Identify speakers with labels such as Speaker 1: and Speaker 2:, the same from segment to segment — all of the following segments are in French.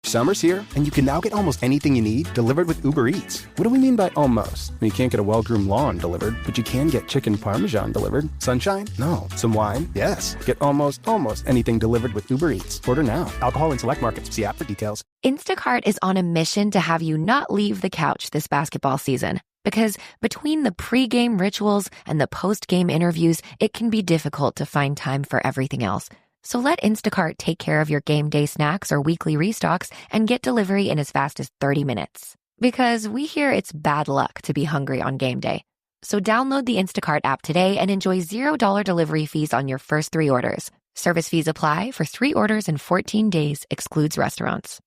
Speaker 1: Summer's here, and you can now get almost anything you need delivered with Uber Eats. What do we mean by almost? You can't get a well-groomed lawn delivered, but you can get chicken parmesan delivered. Sunshine? No. Some wine? Yes. Get almost anything delivered with Uber Eats. Order now. Alcohol in select markets. See app for details.
Speaker 2: Instacart is on a mission to have you not leave the couch this basketball season. Because between the pre-game rituals and the post-game interviews, it can be difficult to find time for everything else. So let Instacart take care of your game day snacks or weekly restocks and get delivery in as fast as 30 minutes. Because we hear it's bad luck to be hungry on game day. So download the Instacart app today and enjoy $0 delivery fees on your first 3 orders. Service fees apply for 3 orders in 14 days, excludes restaurants.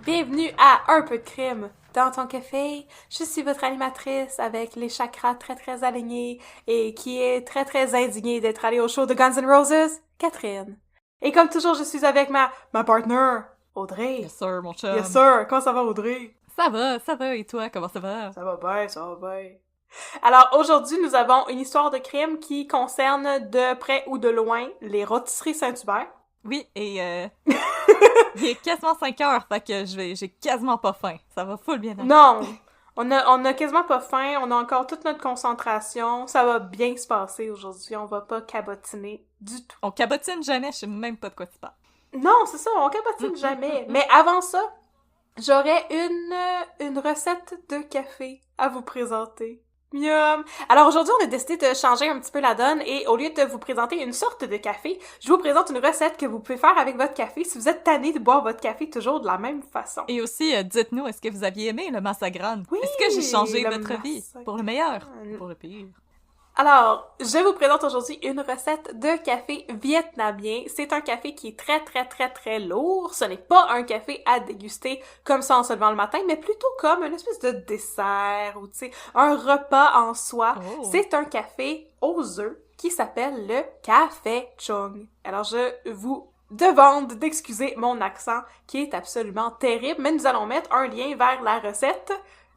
Speaker 3: Bienvenue à Un peu de crime dans ton café. Je suis votre animatrice avec les chakras très très alignés et qui est très très indignée d'être allée au show de Guns N' Roses, Catherine. Et comme toujours, je suis avec ma partner, Audrey.
Speaker 4: Yes sir, mon chum.
Speaker 3: Yes sir. Comment ça va, Audrey?
Speaker 4: Ça va. Et toi, comment ça va?
Speaker 3: Ça va bien. Alors, aujourd'hui, nous avons une histoire de crime qui concerne de près ou de loin les rôtisseries Saint-Hubert.
Speaker 4: Oui, et il est quasiment 5 heures, fait que j'ai quasiment pas faim. Ça va full bien aller.
Speaker 3: Non! On a quasiment pas faim, on a encore toute notre concentration, ça va bien se passer aujourd'hui, on va pas cabotiner du tout.
Speaker 4: On cabotine jamais, je sais même pas de quoi tu parles.
Speaker 3: Non, c'est ça, on cabotine jamais. Mais avant ça, j'aurais une recette de café à vous présenter. Miam! Alors aujourd'hui, on a décidé de changer un petit peu la donne et au lieu de vous présenter une sorte de café, je vous présente une recette que vous pouvez faire avec votre café si vous êtes tanné de boire votre café toujours de la même façon.
Speaker 4: Et aussi, dites-nous, est-ce que vous aviez aimé le Massagrande?
Speaker 3: Oui!
Speaker 4: Est-ce que j'ai changé votre vie? Pour le meilleur? Pour le pire?
Speaker 3: Alors, je vous présente aujourd'hui une recette de café vietnamien. C'est un café qui est très, très, très, très lourd. Ce n'est pas un café à déguster comme ça en se levant le matin, mais plutôt comme une espèce de dessert ou, tu sais, un repas en soi. Oh. C'est un café aux œufs qui s'appelle le Café Chung. Alors, je vous demande d'excuser mon accent qui est absolument terrible, mais nous allons mettre un lien vers la recette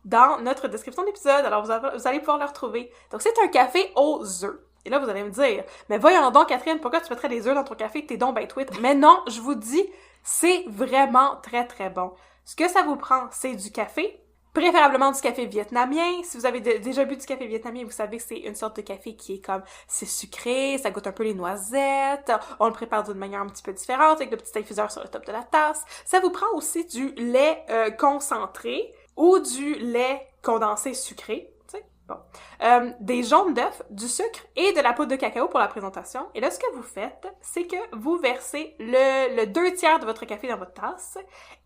Speaker 3: dans notre description d'épisode, alors vous allez pouvoir le retrouver. Donc c'est un café aux œufs. Et là vous allez me dire, mais voyons donc Catherine, pourquoi tu mettrais des œufs dans ton café? T'es donc ben tweet. Mais non, je vous dis, c'est vraiment très très bon. Ce que ça vous prend, c'est du café, préférablement du café vietnamien. Si vous avez déjà bu du café vietnamien, vous savez que c'est une sorte de café qui est comme, c'est sucré, ça goûte un peu les noisettes, on le prépare d'une manière un petit peu différente avec le petit infuseur sur le top de la tasse. Ça vous prend aussi du lait concentré, ou du lait condensé sucré, tu sais, bon. Des jaunes d'œufs, du sucre et de la poudre de cacao pour la présentation. Et là, ce que vous faites, c'est que vous versez le 2/3 de votre café dans votre tasse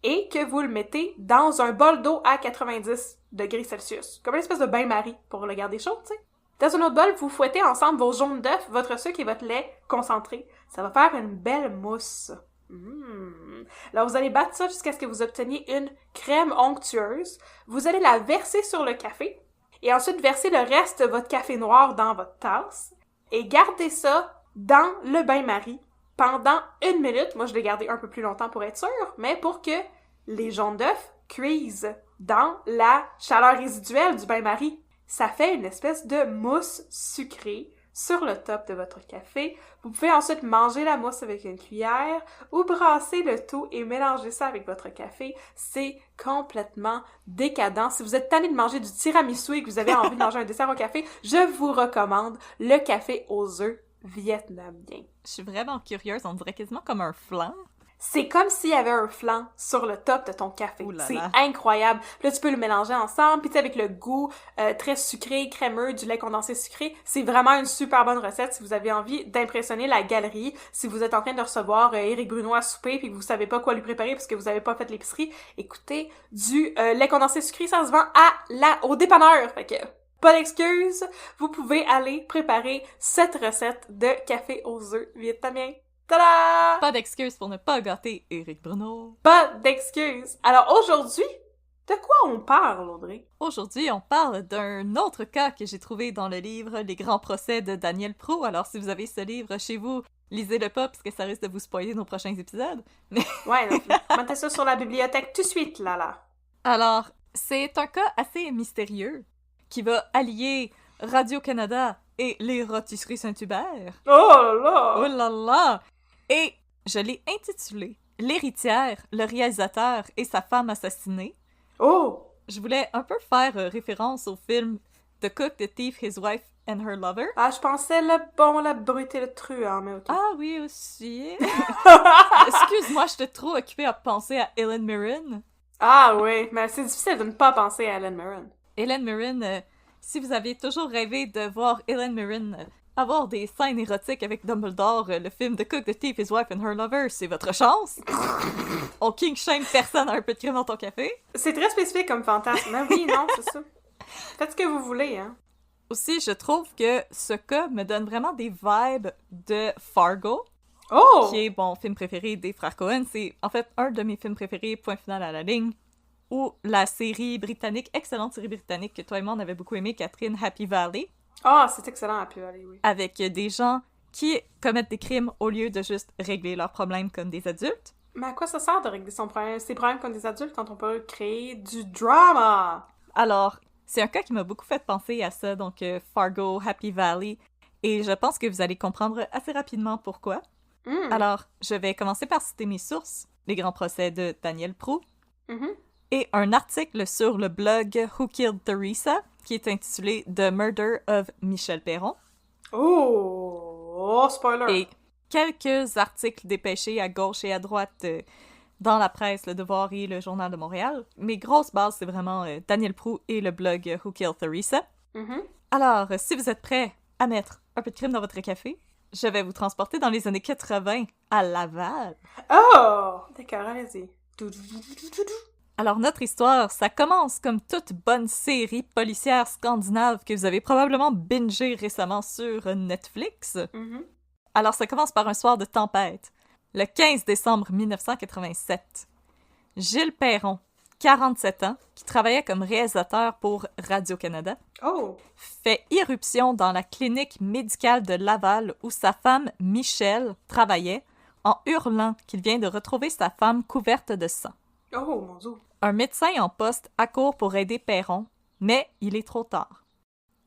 Speaker 3: et que vous le mettez dans un bol d'eau à 90 degrés Celsius. Comme une espèce de bain-marie pour le garder chaud, tu sais. Dans un autre bol, vous fouettez ensemble vos jaunes d'œufs, votre sucre et votre lait concentré. Ça va faire une belle mousse. Alors, vous allez battre ça jusqu'à ce que vous obteniez une crème onctueuse. Vous allez la verser sur le café et ensuite verser le reste de votre café noir dans votre tasse et garder ça dans le bain-marie pendant 1 minute. Moi, je l'ai gardé un peu plus longtemps pour être sûre, mais pour que les jaunes d'œufs cuisent dans la chaleur résiduelle du bain-marie. Ça fait une espèce de mousse sucrée sur le top de votre café. Vous pouvez ensuite manger la mousse avec une cuillère ou brasser le tout et mélanger ça avec votre café. C'est complètement décadent. Si vous êtes tanné de manger du tiramisu et que vous avez envie de manger un dessert au café, je vous recommande le café aux œufs vietnamien.
Speaker 4: Je suis vraiment curieuse, on dirait quasiment comme un flan.
Speaker 3: C'est comme s'il y avait un flan sur le top de ton café. C'est incroyable. Puis là, tu peux le mélanger ensemble. Puis tu sais, avec le goût très sucré, crémeux, du lait condensé sucré, c'est vraiment une super bonne recette si vous avez envie d'impressionner la galerie. Si vous êtes en train de recevoir Éric Bruno à souper puis que vous savez pas quoi lui préparer parce que vous avez pas fait l'épicerie, écoutez, du lait condensé sucré, ça se vend au dépanneur. Fait que pas d'excuses, vous pouvez aller préparer cette recette de café aux œufs vietnamien. Tada!
Speaker 4: Pas d'excuses pour ne pas gâter Éric Bruno.
Speaker 3: Pas d'excuses. Alors aujourd'hui, De quoi on parle, Audrey?
Speaker 4: Aujourd'hui, on parle d'un autre cas que j'ai trouvé dans le livre Les grands procès de Daniel Proulx. Alors, si vous avez ce livre chez vous, lisez-le pas, parce que ça risque de vous spoiler nos prochains épisodes. Mais...
Speaker 3: Ouais, non, mettez ça sur la bibliothèque tout de suite, là.
Speaker 4: Alors, c'est un cas assez mystérieux qui va allier Radio-Canada et les Rôtisseries Saint-Hubert.
Speaker 3: Oh là là!
Speaker 4: Oh là là! Et je l'ai intitulé L'héritière, le réalisateur et sa femme assassinée.
Speaker 3: Oh!
Speaker 4: Je voulais un peu faire référence au film The Cook, the Thief, His Wife and Her Lover.
Speaker 3: Ah, je pensais le bon, la brute et le truand, mais ok.
Speaker 4: Ah oui, aussi. Excuse-moi, j'étais trop occupée à penser à Helen Mirren.
Speaker 3: Ah oui, mais c'est difficile de ne pas penser à Helen Mirren.
Speaker 4: Helen Mirren, si vous avez toujours rêvé de voir Helen Mirren avoir des scènes érotiques avec Dumbledore, le film The Cook, the Thief, His Wife and Her Lover, c'est votre chance. On king shame personne à un peu de crème dans ton café.
Speaker 3: C'est très spécifique comme fantasme. Mais oui, non, c'est ça. Faites ce que vous voulez, hein.
Speaker 4: Aussi, je trouve que ce cas me donne vraiment des vibes de Fargo,
Speaker 3: Oh!
Speaker 4: qui est mon film préféré des frères Coen. C'est en fait un de mes films préférés, point final à la ligne. Ou la série britannique, excellente série britannique que toi et moi on avait beaucoup aimé, Catherine, Happy Valley.
Speaker 3: Ah, c'est excellent, Happy Valley, oui.
Speaker 4: Avec des gens qui commettent des crimes au lieu de juste régler leurs problèmes comme des adultes.
Speaker 3: Mais à quoi ça sert de régler ses problèmes comme des adultes quand on peut créer du drama?
Speaker 4: Alors, c'est un cas qui m'a beaucoup fait penser à ça, donc Fargo, Happy Valley, et je pense que vous allez comprendre assez rapidement pourquoi. Alors, je vais commencer par citer mes sources, les grands procès de Daniel Proulx, et un article sur le blog Who Killed Theresa, qui est intitulé The Murder of Michel Perron.
Speaker 3: Oh, spoiler!
Speaker 4: Et quelques articles dépêchés à gauche et à droite dans la presse, Le Devoir et le Journal de Montréal. Mes grosses bases, c'est vraiment Daniel Proulx et le blog Who Killed Theresa. Alors, si vous êtes prêts à mettre un peu de crème dans votre café, je vais vous transporter dans les années 80 à Laval.
Speaker 3: Oh! D'accord, allez-y.
Speaker 4: Alors, notre histoire, ça commence comme toute bonne série policière scandinave que vous avez probablement bingé récemment sur Netflix. Alors, ça commence par un soir de tempête, le 15 décembre 1987. Gilles Perron, 47 ans, qui travaillait comme réalisateur pour Radio-Canada, fait irruption dans la clinique médicale de Laval où sa femme, Michelle, travaillait, en hurlant qu'il vient de retrouver sa femme couverte de sang.
Speaker 3: Oh, mon Dieu!
Speaker 4: Un médecin en poste accourt pour aider Perron, mais il est trop tard.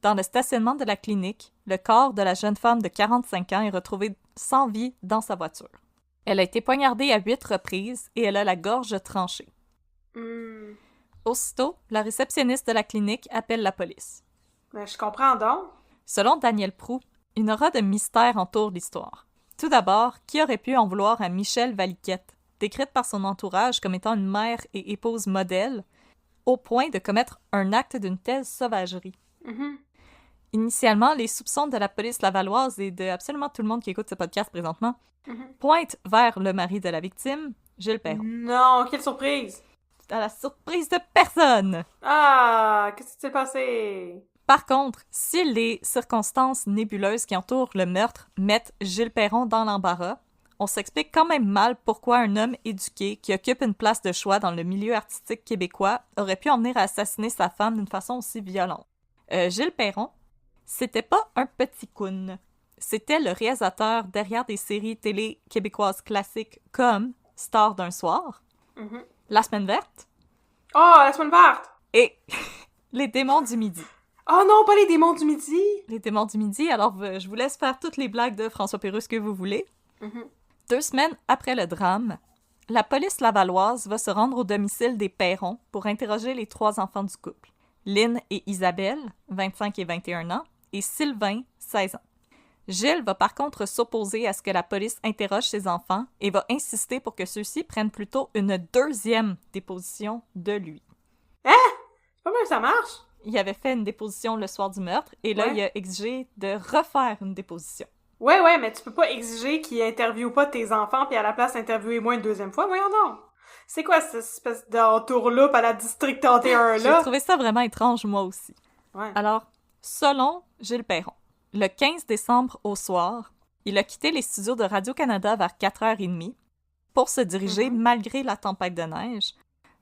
Speaker 4: Dans le stationnement de la clinique, le corps de la jeune femme de 45 ans est retrouvé sans vie dans sa voiture. Elle a été poignardée à 8 reprises et elle a la gorge tranchée. Aussitôt, la réceptionniste de la clinique appelle la police.
Speaker 3: Mais je comprends donc.
Speaker 4: Selon Daniel Proulx, une aura de mystère entoure l'histoire. Tout d'abord, qui aurait pu en vouloir à Michelle Valiquette, décrite par son entourage comme étant une mère et épouse modèle, au point de commettre un acte d'une telle sauvagerie? Initialement, les soupçons de la police lavalloise et de absolument tout le monde qui écoute ce podcast présentement pointent vers le mari de la victime, Gilles Perron.
Speaker 3: Non, quelle surprise!
Speaker 4: À la surprise de personne!
Speaker 3: Ah, qu'est-ce qui s'est passé?
Speaker 4: Par contre, si les circonstances nébuleuses qui entourent le meurtre mettent Gilles Perron dans l'embarras, on s'explique quand même mal pourquoi un homme éduqué qui occupe une place de choix dans le milieu artistique québécois aurait pu en venir à assassiner sa femme d'une façon aussi violente. Gilles Perron, c'était pas un petit coon. C'était le réalisateur derrière des séries télé québécoises classiques comme Star d'un soir, La Semaine verte.
Speaker 3: Oh, La Semaine verte!
Speaker 4: Et Les Démons du Midi.
Speaker 3: Oh non, pas les démons du midi!
Speaker 4: Les Démons du Midi, alors je vous laisse faire toutes les blagues de François Pérusse que vous voulez. 2 semaines après le drame, la police lavalloise va se rendre au domicile des Perron pour interroger les 3 enfants du couple. Lynn et Isabelle, 25 et 21 ans, et Sylvain, 16 ans. Gilles va par contre s'opposer à ce que la police interroge ses enfants et va insister pour que ceux-ci prennent plutôt une 2e déposition de lui.
Speaker 3: Hein? C'est pas mal ça marche?
Speaker 4: Il avait fait une déposition le soir du meurtre et là, il a exigé de refaire une déposition.
Speaker 3: Ouais, mais tu peux pas exiger qu'ils interviewent pas tes enfants puis à la place interviewer moi une 2e fois, voyons donc! C'est quoi cette espèce d'entourloupe à la District 31 là?
Speaker 4: J'ai trouvé ça vraiment étrange, moi aussi.
Speaker 3: Ouais.
Speaker 4: Alors, selon Gilles Perron, le 15 décembre au soir, il a quitté les studios de Radio-Canada vers 4h30 pour se diriger, malgré la tempête de neige,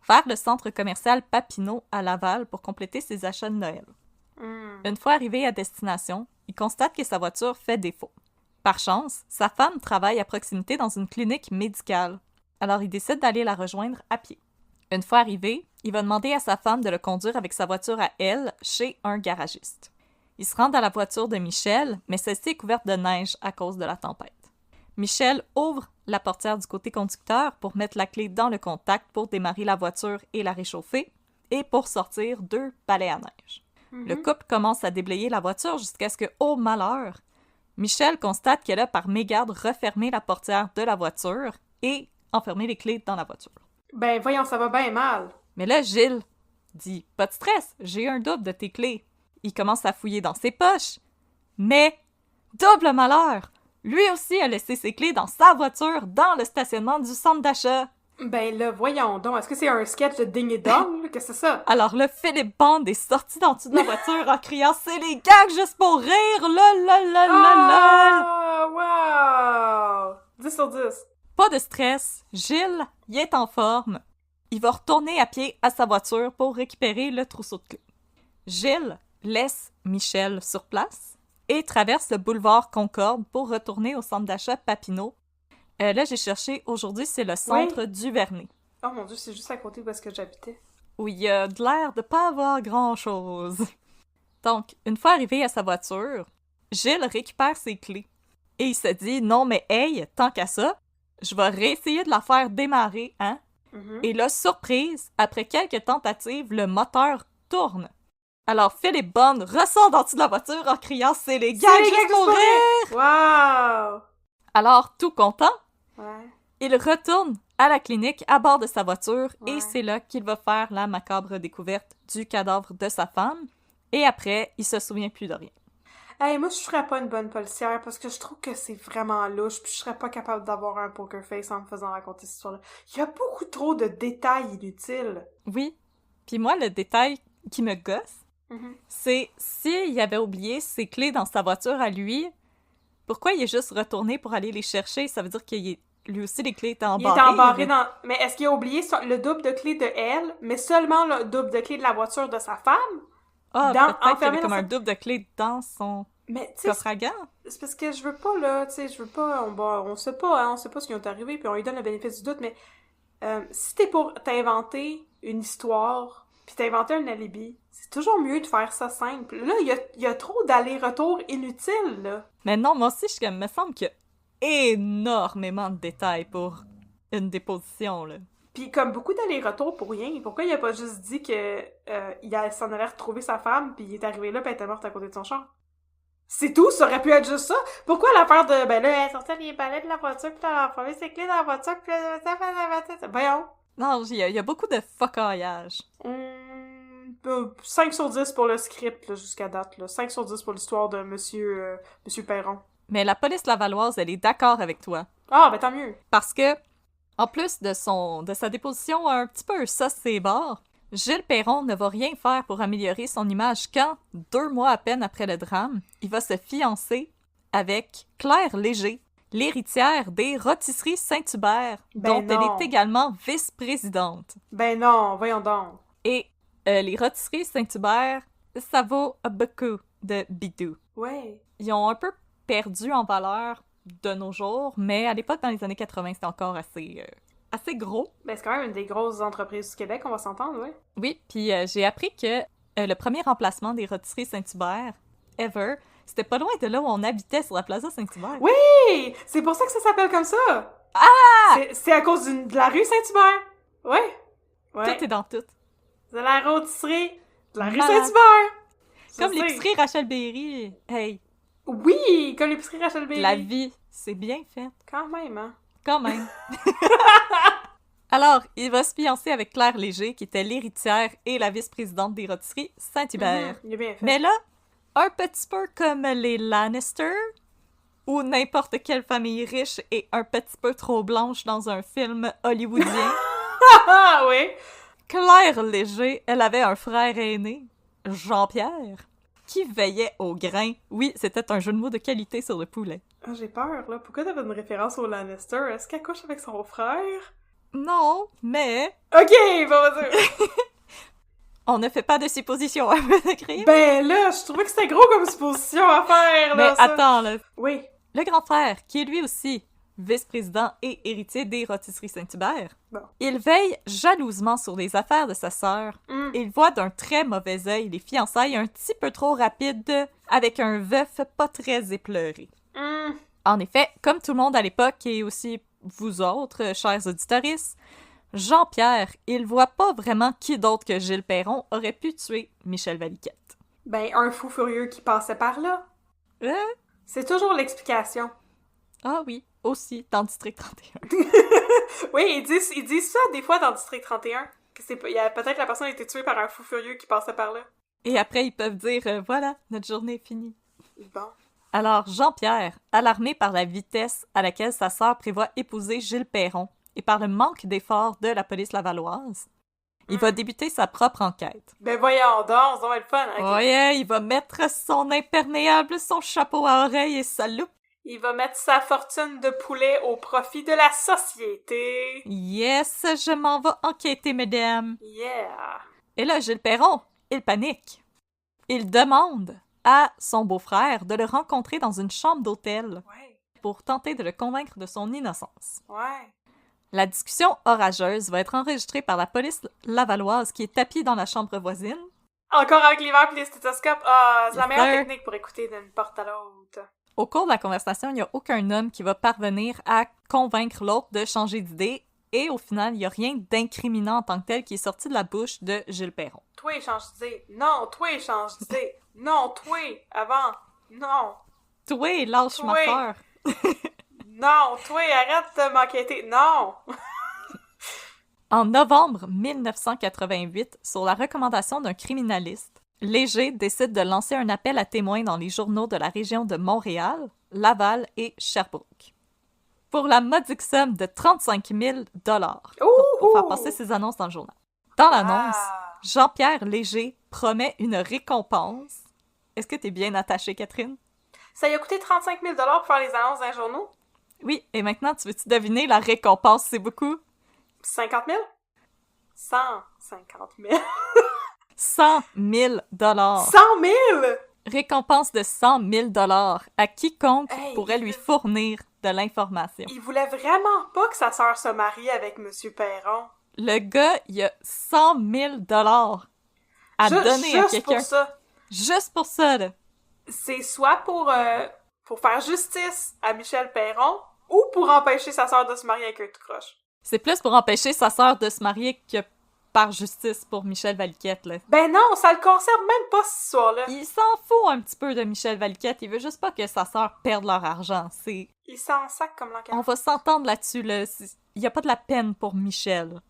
Speaker 4: vers le centre commercial Papineau à Laval pour compléter ses achats de Noël. Une fois arrivé à destination, il constate que sa voiture fait défaut. Par chance, sa femme travaille à proximité dans une clinique médicale, alors il décide d'aller la rejoindre à pied. Une fois arrivé, il va demander à sa femme de le conduire avec sa voiture à elle chez un garagiste. Il se rend à la voiture de Michel, mais celle-ci est couverte de neige à cause de la tempête. Michel ouvre la portière du côté conducteur pour mettre la clé dans le contact pour démarrer la voiture et la réchauffer, et pour sortir 2 balais à neige. Le couple commence à déblayer la voiture jusqu'à ce que, oh malheur, Michel constate qu'elle a par mégarde refermé la portière de la voiture et enfermé les clés dans la voiture.
Speaker 3: Ben voyons, ça va bien mal.
Speaker 4: Mais là, Gilles dit « Pas de stress, j'ai un double de tes clés. » Il commence à fouiller dans ses poches. Mais, double malheur! Lui aussi a laissé ses clés dans sa voiture dans le stationnement du centre d'achat.
Speaker 3: Ben là, voyons donc, est-ce que c'est un sketch de Ding et Dong? Qu'est-ce que c'est ça?
Speaker 4: Alors là, Philippe Bond est sorti d'en dessous de la voiture en criant « C'est les gags juste pour rire! Lol, lol, lol, lol! »
Speaker 3: Ah, wow! 10 sur 10.
Speaker 4: Pas de stress, Gilles, il est en forme. Il va retourner à pied à sa voiture pour récupérer le trousseau de clés. Gilles laisse Michel sur place et traverse le boulevard Concorde pour retourner au centre d'achat Papineau. Là, j'ai cherché, aujourd'hui, c'est le centre Duvernay.
Speaker 3: Oh mon Dieu, c'est juste à côté parce que j'habitais.
Speaker 4: Où il y a de l'air de pas avoir grand-chose. Donc, une fois arrivé à sa voiture, Gilles récupère ses clés. Et il se dit, non mais hey, tant qu'à ça, je vais réessayer de la faire démarrer, hein? Et là, surprise, après quelques tentatives, le moteur tourne. Alors Philippe Bond ressort d'en dessous de la voiture en criant « C'est les gags juste pour rire! »
Speaker 3: Wow!
Speaker 4: Alors, tout content,
Speaker 3: Ouais.
Speaker 4: il retourne à la clinique à bord de sa voiture et c'est là qu'il va faire la macabre découverte du cadavre de sa femme. Et après, il se souvient plus de rien.
Speaker 3: Hey, moi, je serais pas une bonne policière parce que je trouve que c'est vraiment louche puis je serais pas capable d'avoir un poker face en me faisant raconter cette histoire-là. Il y a beaucoup trop de détails inutiles.
Speaker 4: Oui. Puis moi, le détail qui me gosse, c'est s'il avait oublié ses clés dans sa voiture à lui, pourquoi il est juste retourné pour aller les chercher? Ça veut dire que lui aussi, les clés étaient embarrées.
Speaker 3: Il était embarré dans... Mais est-ce qu'il a oublié le double de clés de elle, mais seulement le double de clés de la voiture de sa femme?
Speaker 4: Ah, peut-être qu'il y avait comme un double de clés dans son coffre à gants.
Speaker 3: C'est parce que je veux pas, là, tu sais, je veux pas... On sait pas, hein, on sait pas ce qui est arrivé, puis on lui donne le bénéfice du doute, mais si t'es pour t'inventer une histoire, puis t'inventer un alibi, c'est toujours mieux de faire ça simple. Là, il y a trop d'allers-retours inutiles, là.
Speaker 4: Mais non, moi aussi, me semble qu'il y a énormément de détails pour une déposition, là.
Speaker 3: Puis comme beaucoup d'allers-retours pour rien, pourquoi il a pas juste dit que il s'en allait retrouver sa femme, puis il est arrivé là, puis elle était morte à côté de son char? C'est tout, ça aurait pu être juste ça. Pourquoi l'affaire de, ben là, elle sortait les balais de la voiture, puis elle a enfermé ses clés dans la voiture, puis voyons.
Speaker 4: Non, il y a beaucoup de focaillage.
Speaker 3: 5 sur 10 pour le script, là, jusqu'à date, là. 5 sur 10 pour l'histoire de Monsieur Perron.
Speaker 4: Mais la police lavalloise, elle est d'accord avec toi.
Speaker 3: Ah, ben tant mieux.
Speaker 4: Parce que, en plus de sa déposition un petit peu sauce ses bords, Gilles Perron ne va rien faire pour améliorer son image quand, 2 mois à peine après le drame, il va se fiancer avec Claire Léger, l'héritière des Rôtisseries Saint-Hubert, dont elle est également vice-présidente.
Speaker 3: Ben non, voyons donc.
Speaker 4: Et les Rôtisseries Saint-Hubert, ça vaut beaucoup de bidou.
Speaker 3: Ouais.
Speaker 4: Ils ont un peu perdu en valeur de nos jours, mais à l'époque, dans les années 80, c'était encore assez gros.
Speaker 3: Ben, c'est quand même une des grosses entreprises du Québec, on va s'entendre, ouais.
Speaker 4: Oui, puis j'ai appris que le premier remplacement des Rôtisseries Saint-Hubert, ever, c'était pas loin de là où on habitait, sur la Plaza Saint-Hubert.
Speaker 3: Oui! C'est pour ça que ça s'appelle comme ça!
Speaker 4: Ah!
Speaker 3: C'est à cause de la rue Saint-Hubert! Ouais.
Speaker 4: Tout est dans tout.
Speaker 3: De la rôtisserie de la rue Saint-Hubert!
Speaker 4: Comme l'épicerie Rachel Berry. Hey!
Speaker 3: Oui! Comme l'épicerie Rachel Berry.
Speaker 4: La vie, c'est bien fait.
Speaker 3: Quand même, hein?
Speaker 4: Quand même. Alors, il va se fiancer avec Claire Léger, qui était l'héritière et la vice-présidente des Rôtisseries Saint-Hubert.
Speaker 3: Il est bien fait.
Speaker 4: Mais là, un petit peu comme les Lannister, ou n'importe quelle famille riche et un petit peu trop blanche dans un film hollywoodien.
Speaker 3: Ah oui!
Speaker 4: Claire Léger, elle avait un frère aîné, Jean-Pierre, qui veillait au grain. Oui, c'était un jeu de mots de qualité sur le poulet.
Speaker 3: Ah, j'ai peur, là. Pourquoi t'avais une référence au Lannister? Est-ce qu'elle couche avec son frère?
Speaker 4: Non, mais...
Speaker 3: Ok, vas-y.
Speaker 4: On ne fait pas de suppositions à de crime.
Speaker 3: Ben là, je trouvais que c'était gros comme supposition à faire, là,
Speaker 4: Mais
Speaker 3: ça.
Speaker 4: attends, là.
Speaker 3: Oui.
Speaker 4: Le grand frère, qui est lui aussi vice-président et héritier des Rôtisseries Saint-Hubert,
Speaker 3: Bon.
Speaker 4: il veille jalousement sur les affaires de sa sœur. Il voit d'un très mauvais œil les fiançailles un petit peu trop rapides avec un veuf pas très éploré. En effet, comme tout le monde à l'époque et aussi vous autres, chers auditoristes, Jean-Pierre, il voit pas vraiment qui d'autre que Gilles Perron aurait pu tuer Michel Valiquette.
Speaker 3: Ben, un fou furieux qui passait par là. C'est toujours l'explication.
Speaker 4: Ah oui, aussi, dans District 31.
Speaker 3: Oui, ils disent ça des fois dans District 31. Que peut-être la personne a été tuée par un fou furieux qui passait par là.
Speaker 4: Et après, ils peuvent dire voilà, notre journée est finie.
Speaker 3: Bon.
Speaker 4: Alors, Jean-Pierre, alarmé par la vitesse à laquelle sa sœur prévoit épouser Gilles Perron et par le manque d'efforts de la police lavalloise, il va débuter sa propre enquête.
Speaker 3: Ben voyons donc, ça va être fun. Okay.
Speaker 4: Ouais, il va mettre son imperméable, son chapeau à oreilles et sa loupe.
Speaker 3: Il va mettre sa fortune de poulet au profit de la société.
Speaker 4: Yes, je m'en vais enquêter, mesdames.
Speaker 3: Yeah.
Speaker 4: Et là, Gilles Perron, il panique. Il demande à son beau-frère de le rencontrer dans une chambre d'hôtel pour tenter de le convaincre de son innocence.
Speaker 3: Ouais.
Speaker 4: La discussion orageuse va être enregistrée par la police lavalloise qui est tapie dans la chambre voisine.
Speaker 3: Encore avec les verres et les stéthoscopes. Ah, c'est la meilleure
Speaker 4: Sir.
Speaker 3: technique pour écouter d'une porte à l'autre.
Speaker 4: Au cours de la conversation, il n'y a aucun homme qui va parvenir à convaincre l'autre de changer d'idée et au final, il n'y a rien d'incriminant en tant que tel qui est sorti de la bouche de Gilles Perron.
Speaker 3: Toi, change d'idée. Non, toi, change d'idée. Non, toi, avant. Non.
Speaker 4: Toi, lâche ma
Speaker 3: Toi.
Speaker 4: sœur.
Speaker 3: Non, toi, arrête de m'enquêter. Non.
Speaker 4: En novembre 1988, sur la recommandation d'un criminaliste, Léger décide de lancer un appel à témoins dans les journaux de la région de Montréal, Laval et Sherbrooke. Pour la modique somme de 35 000 pour faire passer ses annonces dans le journal. Dans l'annonce, Jean-Pierre Léger promet une récompense. Est-ce que t'es bien attachée, Catherine?
Speaker 3: Ça lui a coûté 35 000 pour faire les annonces dans les journaux?
Speaker 4: Oui, et maintenant, tu veux-tu deviner la récompense, c'est beaucoup?
Speaker 3: 50 000? 150 000.
Speaker 4: 100 000
Speaker 3: 100 000?
Speaker 4: Récompense de 100 000 à quiconque
Speaker 3: Hey,
Speaker 4: pourrait lui fournir de l'information.
Speaker 3: Il voulait vraiment pas que sa sœur se marie avec Monsieur Perron.
Speaker 4: Le gars, il a 100 000 à donner à
Speaker 3: Juste
Speaker 4: quelqu'un.
Speaker 3: pour ça.
Speaker 4: Juste pour ça, là.
Speaker 3: C'est soit pour faire justice à Michel Perron ou pour empêcher sa sœur de se marier avec un tout croche.
Speaker 4: C'est plus pour empêcher sa sœur de se marier que par justice pour Michel Valiquette, là.
Speaker 3: Ben non, ça le concerne même pas, cette histoire-là.
Speaker 4: Il s'en fout un petit peu de Michel Valiquette. Il veut juste pas que sa sœur perde leur argent.
Speaker 3: Il s'en sac comme l'enquête.
Speaker 4: On va s'entendre là-dessus, là. Il y a pas de la peine pour Michel.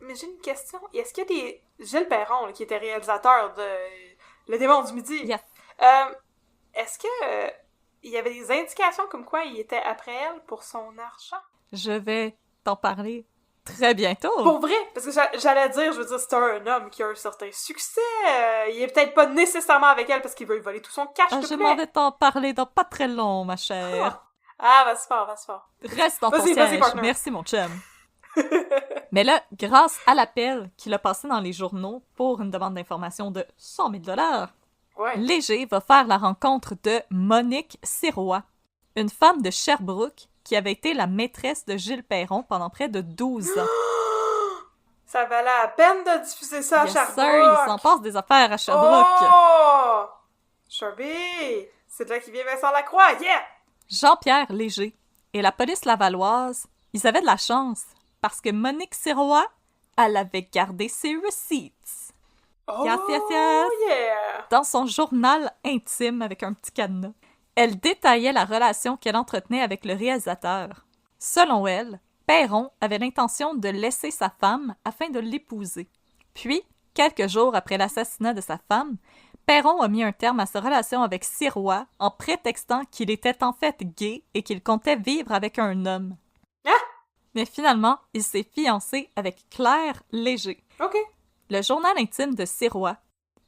Speaker 3: Mais j'ai une question. Est-ce qu'il y a des... Gilles Perron, là, qui était réalisateur de Le Démon du Midi.
Speaker 4: Yes.
Speaker 3: Est-ce que il y avait des indications comme quoi il était après elle pour son argent?
Speaker 4: Je vais t'en parler très bientôt.
Speaker 3: Pour vrai, parce que j'allais dire, je veux dire, c'est un homme qui a un certain succès. Il est peut-être pas nécessairement avec elle parce qu'il veut lui voler tout son cash tout
Speaker 4: Je
Speaker 3: près.
Speaker 4: m'en vais t'en parler dans pas très long, ma chère.
Speaker 3: Vas-y fort, vas-y fort.
Speaker 4: Reste dans ton
Speaker 3: Vas-y,
Speaker 4: siège.
Speaker 3: partner.
Speaker 4: Merci, mon chum. Mais là, grâce à l'appel qu'il a passé dans les journaux pour une demande d'information de 100 000
Speaker 3: Ouais.
Speaker 4: Léger va faire la rencontre de Monique Sirois, une femme de Sherbrooke qui avait été la maîtresse de Gilles Perron pendant près de 12 ans.
Speaker 3: Ça valait la peine de diffuser ça à
Speaker 4: Yes,
Speaker 3: Sherbrooke.
Speaker 4: sir, il s'en passe des affaires à Sherbrooke.
Speaker 3: Oh! Sherby! C'est de là qu'il vient Vincent Lacroix, yeah!
Speaker 4: Jean-Pierre Léger et la police lavalloise, ils avaient de la chance parce que Monique Sirois, elle avait gardé ses receipts.
Speaker 3: Oh,
Speaker 4: Yes, yes, yes.
Speaker 3: yeah!
Speaker 4: Dans son journal intime avec un petit cadenas, elle détaillait la relation qu'elle entretenait avec le réalisateur. Selon elle, Perron avait l'intention de laisser sa femme afin de l'épouser. Puis, quelques jours après l'assassinat de sa femme, Perron a mis un terme à sa relation avec Sirois en prétextant qu'il était en fait gay et qu'il comptait vivre avec un homme.
Speaker 3: Ah!
Speaker 4: Mais finalement, il s'est fiancé avec Claire Léger.
Speaker 3: OK.
Speaker 4: Le journal intime de Sirois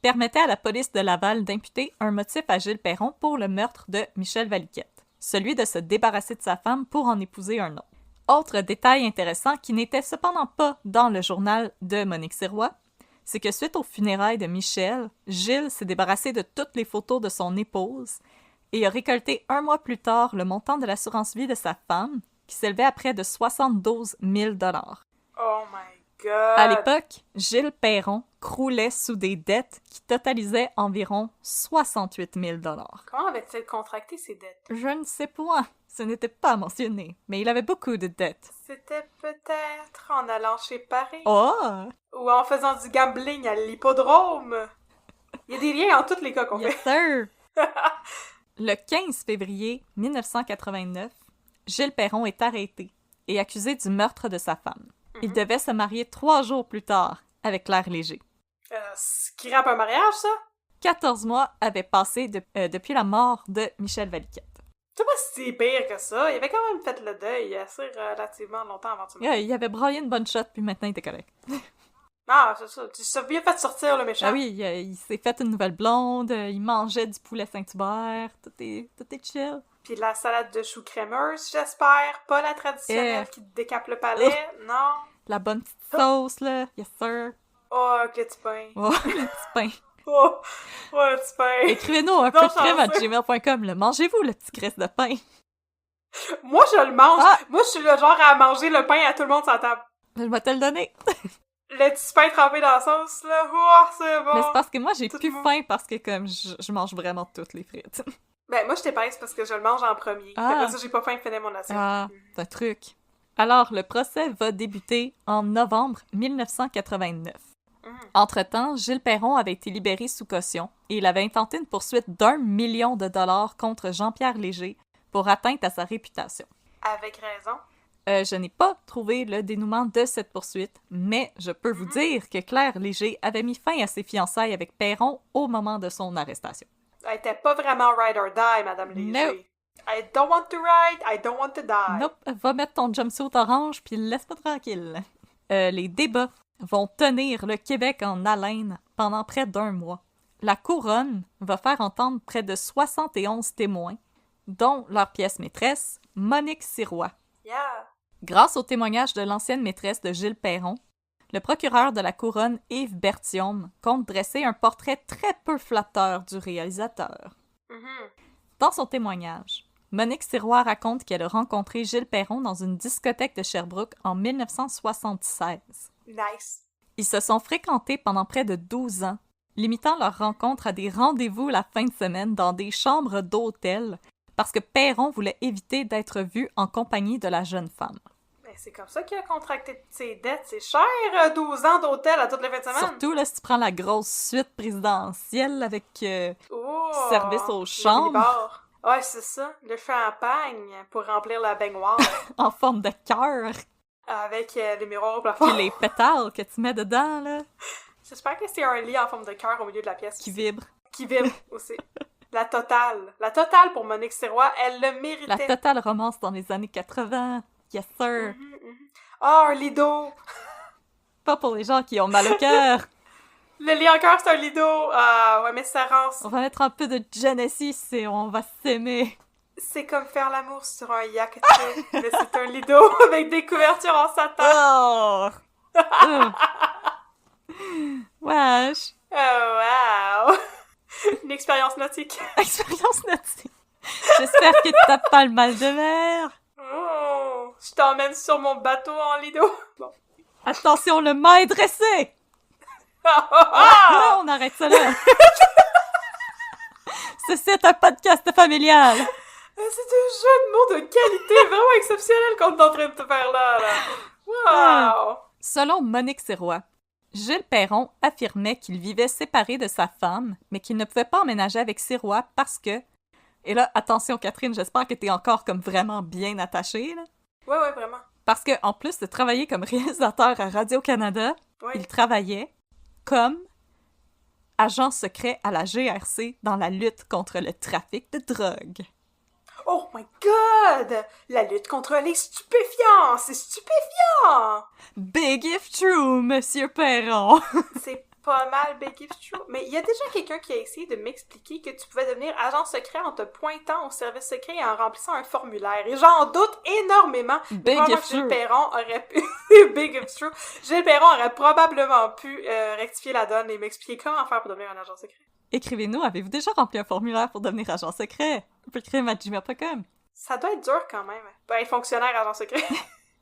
Speaker 4: permettait à la police de Laval d'imputer un motif à Gilles Perron pour le meurtre de Michel Valiquette, celui de se débarrasser de sa femme pour en épouser un autre. Autre détail intéressant qui n'était cependant pas dans le journal de Monique Sirois, c'est que suite aux funérailles de Michel, Gilles s'est débarrassé de toutes les photos de son épouse et a récolté 1 mois plus tard le montant de l'assurance vie de sa femme, qui s'élevait à près de 72 000 $.
Speaker 3: Oh my God!
Speaker 4: À l'époque, Gilles Perron croulait sous des dettes qui totalisaient environ 68 000 $.
Speaker 3: Comment avait-il contracté ces dettes?
Speaker 4: Je ne sais point, ce n'était pas mentionné, mais il avait beaucoup de dettes.
Speaker 3: C'était peut-être en allant chez Paris.
Speaker 4: Oh!
Speaker 3: Ou en faisant du gambling à l'hippodrome. Il y a des liens en tous les cas qu'on
Speaker 4: Yes,
Speaker 3: fait.
Speaker 4: sir! Le 15 février 1989, Gilles Perron est arrêté et accusé du meurtre de sa femme. Il devait se marier 3 jours plus tard avec Claire Léger.
Speaker 3: Ce qui rappe un mariage, ça?
Speaker 4: 14 mois avaient passé depuis la mort de Michel Valiquette.
Speaker 3: C'est pas si pire que ça. Il avait quand même fait le deuil assez relativement longtemps avant de se marier.
Speaker 4: Il avait braillé une bonne shot, puis maintenant il était correct.
Speaker 3: Ah, c'est ça. Tu t'es bien fait sortir, le méchant.
Speaker 4: Ah oui, il s'est fait une nouvelle blonde, il mangeait du poulet Saint-Hubert, tout est chill.
Speaker 3: Puis la salade de choux crémeuse, j'espère. Pas la traditionnelle qui te décape le palais, non.
Speaker 4: La bonne petite sauce, là. Yes, sir.
Speaker 3: Oh, que petit pain.
Speaker 4: Oh, le petit pain.
Speaker 3: Oh, le petit pain.
Speaker 4: Écrivez-nous un peu de crème à gmail.com. Le mangez-vous, le petit graisse de pain?
Speaker 3: Moi, je le mange.
Speaker 4: Ah!
Speaker 3: Moi, je suis le genre à manger le pain à tout le monde sur la table.
Speaker 4: Je vais te le donner.
Speaker 3: Le petit pain trempé dans la sauce, là. Oh, c'est bon.
Speaker 4: Mais c'est parce que moi, j'ai
Speaker 3: Tout
Speaker 4: plus
Speaker 3: mou.
Speaker 4: faim parce que comme je mange vraiment toutes les frites.
Speaker 3: Ben, moi, je t'ai parlé, c'est parce que je le mange en premier.
Speaker 4: Ah.
Speaker 3: Après ça, j'ai pas faim de finir mon assiette.
Speaker 4: Ah, c'est un truc. Alors, le procès va débuter en novembre 1989. Entre-temps, Gilles Perron avait été libéré sous caution et il avait intenté une poursuite d'1 million de dollars contre Jean-Pierre Léger pour atteinte à sa réputation.
Speaker 3: Avec raison.
Speaker 4: Je n'ai pas trouvé le dénouement de cette poursuite, mais je peux vous dire que Claire Léger avait mis fin à ses fiançailles avec Perron au moment de son arrestation.
Speaker 3: Elle était pas vraiment ride or die, Madame Léger.
Speaker 4: No.
Speaker 3: I don't want to ride, I don't want to die.
Speaker 4: Nope, va mettre ton jumpsuit orange puis laisse-moi tranquille. Les débats vont tenir le Québec en haleine pendant près d'1 mois. La couronne va faire entendre près de 71 témoins, dont leur pièce maîtresse, Monique Sirois.
Speaker 3: Yeah.
Speaker 4: Grâce au témoignage de l'ancienne maîtresse de Gilles Perron, le procureur de la couronne, Yves Berthiaume, compte dresser un portrait très peu flatteur du réalisateur. Dans son témoignage, Monique Sirois raconte qu'elle a rencontré Gilles Perron dans une discothèque de Sherbrooke en 1976.
Speaker 3: Nice.
Speaker 4: Ils se sont fréquentés pendant près de 12 ans, limitant leur rencontre à des rendez-vous la fin de semaine dans des chambres d'hôtel, parce que Perron voulait éviter d'être vu en compagnie de la jeune femme.
Speaker 3: Ben, c'est comme ça qu'il a contracté ses dettes. C'est cher, 12 ans d'hôtel à toutes les fins de semaine.
Speaker 4: Surtout là, si tu prends la grosse suite présidentielle avec
Speaker 3: Oh,
Speaker 4: service aux
Speaker 3: le
Speaker 4: chambres
Speaker 3: minibar. Ouais, c'est ça. Le champagne pour remplir la baignoire
Speaker 4: en forme de cœur,
Speaker 3: avec les miroirs au plafond.
Speaker 4: puis les pétales que tu mets dedans, là,
Speaker 3: J'espère que c'est un lit en forme de cœur au milieu de la pièce.
Speaker 4: qui vibrent.
Speaker 3: Qui vibre aussi. La totale. La totale pour Monique Sirois, elle le méritait.
Speaker 4: La totale romance dans les années 80. Yes, sir.
Speaker 3: Ah, un lido.
Speaker 4: Pas pour les gens qui ont mal au cœur.
Speaker 3: Le lit en cœur, c'est un lido. Ah, ouais, mais ça rend...
Speaker 4: On va mettre un peu de Genesis et on va s'aimer.
Speaker 3: C'est comme faire l'amour sur un yacht, tu sais. Mais c'est un lido avec des couvertures en satin.
Speaker 4: Oh! Wesh!
Speaker 3: Oh, wow! Une expérience nautique.
Speaker 4: Expérience nautique. J'espère que t'as pas le mal de mer.
Speaker 3: Oh, je t'emmène sur mon bateau en lido. Bon.
Speaker 4: Attention, le mât est dressé!
Speaker 3: Ah!
Speaker 4: On arrête ça là. Ceci est un podcast familial.
Speaker 3: C'est un jeu de mots de qualité vraiment exceptionnel qu'on est en train de te faire là. Wow!
Speaker 4: Selon Monique Sirois, Gilles Perron affirmait qu'il vivait séparé de sa femme, mais qu'il ne pouvait pas emménager avec Sirois parce que... Et là, attention Catherine, j'espère que t'es encore comme vraiment bien attachée, là.
Speaker 3: Ouais, vraiment.
Speaker 4: Parce que en plus de travailler comme réalisateur à Radio-Canada,
Speaker 3: Ouais.
Speaker 4: il travaillait comme agent secret à la GRC dans la lutte contre le trafic de drogue.
Speaker 3: Oh my god! La lutte contre les stupéfiants! C'est stupéfiant!
Speaker 4: Big if true, Monsieur Perron!
Speaker 3: C'est pas mal Big If True. Mais il y a déjà quelqu'un qui a essayé de m'expliquer que tu pouvais devenir agent secret en te pointant au service secret et en remplissant un formulaire. Et j'en doute énormément.
Speaker 4: Big If True.
Speaker 3: Gilles Perron aurait pu... Big If True. Gilles Perron aurait probablement pu rectifier la donne et m'expliquer comment faire pour devenir un agent secret.
Speaker 4: Écrivez-nous, avez-vous déjà rempli un formulaire pour devenir agent secret? On peut écrire @gmail.com.
Speaker 3: Ça doit être dur quand même. Ben, fonctionnaire agent secret.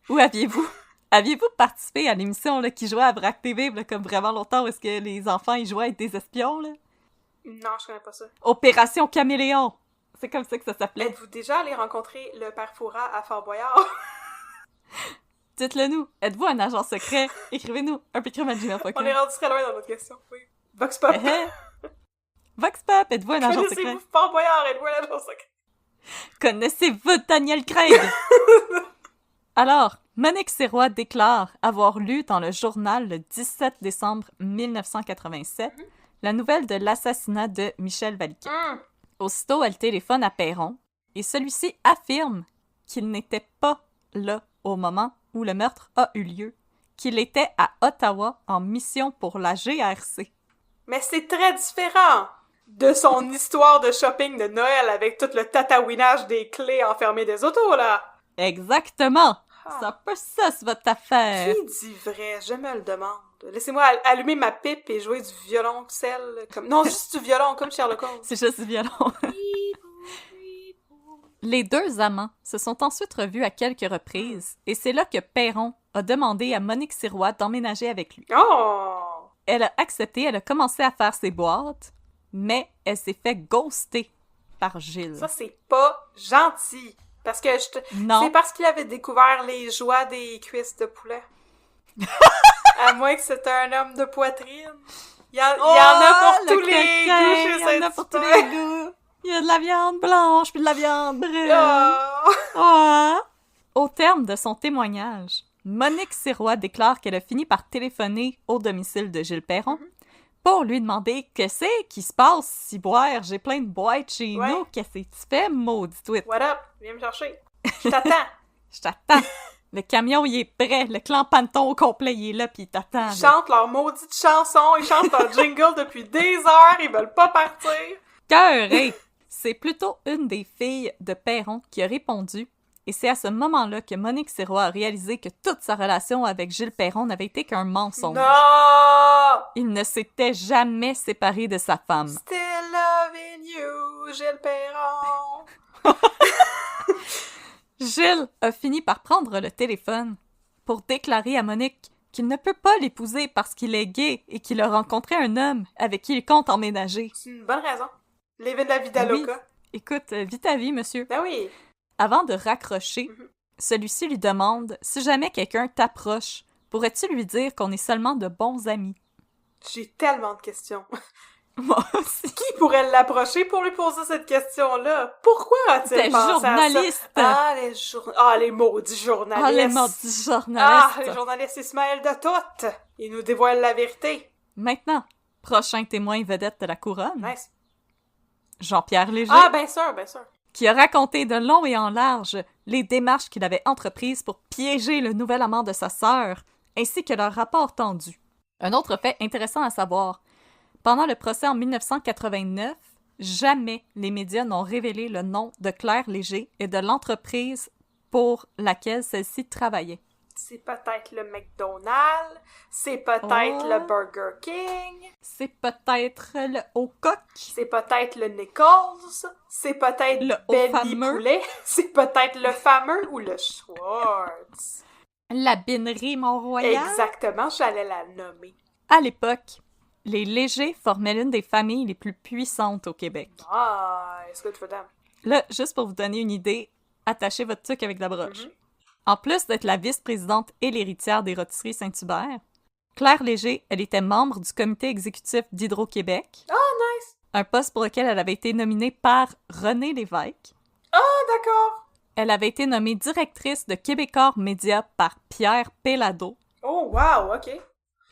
Speaker 4: Où aviez-vous participé à l'émission là, qui jouait à Vrac TV là, comme vraiment longtemps où est-ce que les enfants ils jouaient avec des espions là?
Speaker 3: Non, je connais pas ça.
Speaker 4: Opération Caméléon! C'est comme ça que ça s'appelait.
Speaker 3: Êtes-vous déjà allé rencontrer le père Fouras à Fort Boyard?
Speaker 4: Dites-le nous. Êtes-vous un agent secret? Écrivez-nous. @gmail.com.
Speaker 3: On est rendu très loin dans notre question. Oui. Vox Pop.
Speaker 4: Vox Pop, êtes-vous un agent secret?
Speaker 3: Connaissez-vous Fort Boyard? Êtes-vous un agent secret?
Speaker 4: Connaissez-vous Daniel Craig? Alors, Monique Sirois déclare avoir lu dans le journal le 17 décembre 1987 la nouvelle de l'assassinat de Michel Valiquette. Aussitôt, elle téléphone à Perron et celui-ci affirme qu'il n'était pas là au moment où le meurtre a eu lieu, qu'il était à Ottawa en mission pour la GRC.
Speaker 3: Mais c'est très différent de son histoire de shopping de Noël avec tout le tatouinage des clés enfermées des autos, là!
Speaker 4: Exactement! C'est un peu ça, c'est votre affaire!
Speaker 3: Qui dit vrai? Je me le demande. Laissez-moi allumer ma pipe et jouer du violoncelle comme... Non, juste du violon, comme Sherlock Holmes.
Speaker 4: C'est juste du violon. Les deux amants se sont ensuite revus à quelques reprises, et c'est là que Perron a demandé à Monique Sirois d'emménager avec lui.
Speaker 3: Oh!
Speaker 4: Elle a accepté, elle a commencé à faire ses boîtes, mais elle s'est fait ghoster par Gilles.
Speaker 3: Ça, c'est pas gentil. Parce que
Speaker 4: Non.
Speaker 3: c'est parce qu'il avait découvert les joies des cuisses de poulet. À moins que c'était un homme de poitrine. Il y en a pour tous les goûts chez
Speaker 4: Il y en a pour tous les goûts. Il y a de la viande blanche puis de la viande brune. Ah. Au terme de son témoignage, Monique Sirois déclare qu'elle a fini par téléphoner au domicile de Gilles Perron pour lui demander « Qu'est-ce qui se passe, ciboire? J'ai plein de boîtes chez nous. Qu'est-ce que tu fais, maudit tweet? »
Speaker 3: What up? Viens me chercher. Je t'attends.
Speaker 4: Je t'attends. Le camion, il est prêt. Le clan Panton au complet, il est là, puis il t'attend.
Speaker 3: Ils chantent leur maudite chanson. Ils chantent leur jingle depuis des heures. Ils veulent pas partir.
Speaker 4: Cœuré! C'est plutôt une des filles de Perron qui a répondu, et c'est à ce moment-là que Monique Sirois a réalisé que toute sa relation avec Gilles Perron n'avait été qu'un mensonge.
Speaker 3: Non!
Speaker 4: Il ne s'était jamais séparé de sa femme.
Speaker 3: Still loving you, Gilles Perron.
Speaker 4: Gilles a fini par prendre le téléphone pour déclarer à Monique qu'il ne peut pas l'épouser parce qu'il est gay et qu'il a rencontré un homme avec qui il compte emménager.
Speaker 3: C'est une bonne raison. Living la vida
Speaker 4: Oui.
Speaker 3: loca.
Speaker 4: Écoute, vis ta vie, monsieur.
Speaker 3: Ben oui.
Speaker 4: Avant de raccrocher, celui-ci lui demande « Si jamais quelqu'un t'approche, pourrais-tu lui dire qu'on est seulement de bons amis? »
Speaker 3: J'ai tellement de questions.
Speaker 4: Moi aussi.
Speaker 3: Qui pourrait l'approcher pour lui poser cette question-là? Pourquoi a-t-il
Speaker 4: Des
Speaker 3: pensé
Speaker 4: journalistes!
Speaker 3: à ça? Les maudits journalistes!
Speaker 4: Ah, les maudits journalistes!
Speaker 3: Ah, les journalistes, ils se mêlent de tout! Ils nous dévoilent la vérité!
Speaker 4: Maintenant, prochain témoin vedette de la couronne,
Speaker 3: Nice.
Speaker 4: Jean-Pierre Léger,
Speaker 3: Ah, bien sûr, bien sûr.
Speaker 4: qui a raconté de long et en large les démarches qu'il avait entreprises pour piéger le nouvel amant de sa sœur, ainsi que leur rapport tendu. Un autre fait intéressant à savoir, pendant le procès en 1989, jamais les médias n'ont révélé le nom de Claire Léger et de l'entreprise pour laquelle celle-ci travaillait.
Speaker 3: C'est peut-être le McDonald's, c'est peut-être le Burger King,
Speaker 4: C'est peut-être le Haut-Coq,
Speaker 3: c'est peut-être le Nichols, c'est peut-être
Speaker 4: Le
Speaker 3: Benny
Speaker 4: Haut-Fameux.
Speaker 3: Poulet, c'est peut-être le fameux ou le Schwartz.
Speaker 4: la Binerie Mont-Royal.
Speaker 3: Exactement, j'allais la nommer.
Speaker 4: À l'époque, les Légers formaient l'une des familles les plus puissantes au Québec.
Speaker 3: Ah, it's good for them.
Speaker 4: Là, juste pour vous donner une idée, attachez votre truc avec la broche. En plus d'être la vice-présidente et l'héritière des Rôtisseries Saint-Hubert, Claire Léger, elle était membre du comité exécutif d'Hydro-Québec.
Speaker 3: Ah, nice!
Speaker 4: Un poste pour lequel elle avait été nominée par René Lévesque.
Speaker 3: Ah, d'accord!
Speaker 4: Elle avait été nommée directrice de Québecor Média par Pierre Pellado.
Speaker 3: Oh, wow, OK.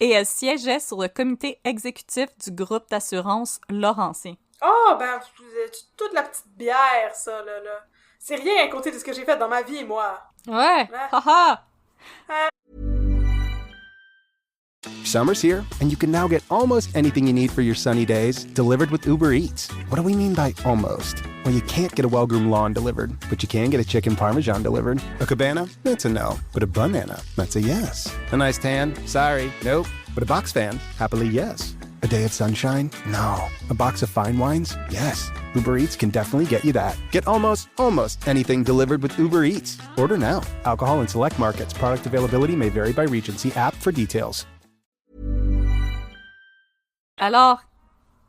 Speaker 4: Et elle siégeait sur le comité exécutif du groupe d'assurance Laurentien.
Speaker 3: Ah, ben, toute la petite bière, ça, là. C'est rien à côté de ce que j'ai fait dans ma vie, moi.
Speaker 4: Ouais!
Speaker 3: Ouais.
Speaker 4: Haha!
Speaker 1: Summer's here, and you can now get almost anything you need for your sunny days delivered with Uber Eats. What do we mean by almost? Well, you can't get a well-groomed lawn delivered, but you can get a chicken parmesan delivered. A cabana? That's a no. But a banana? That's a yes. A nice tan? Sorry, nope. But a box fan? Happily, yes. A day of sunshine? No. A box of fine wines? Yes. Uber Eats can definitely get you that. Get almost anything delivered with Uber Eats. Order now. Alcohol in select markets. Product availability may vary by region. See app for details.
Speaker 4: Alors,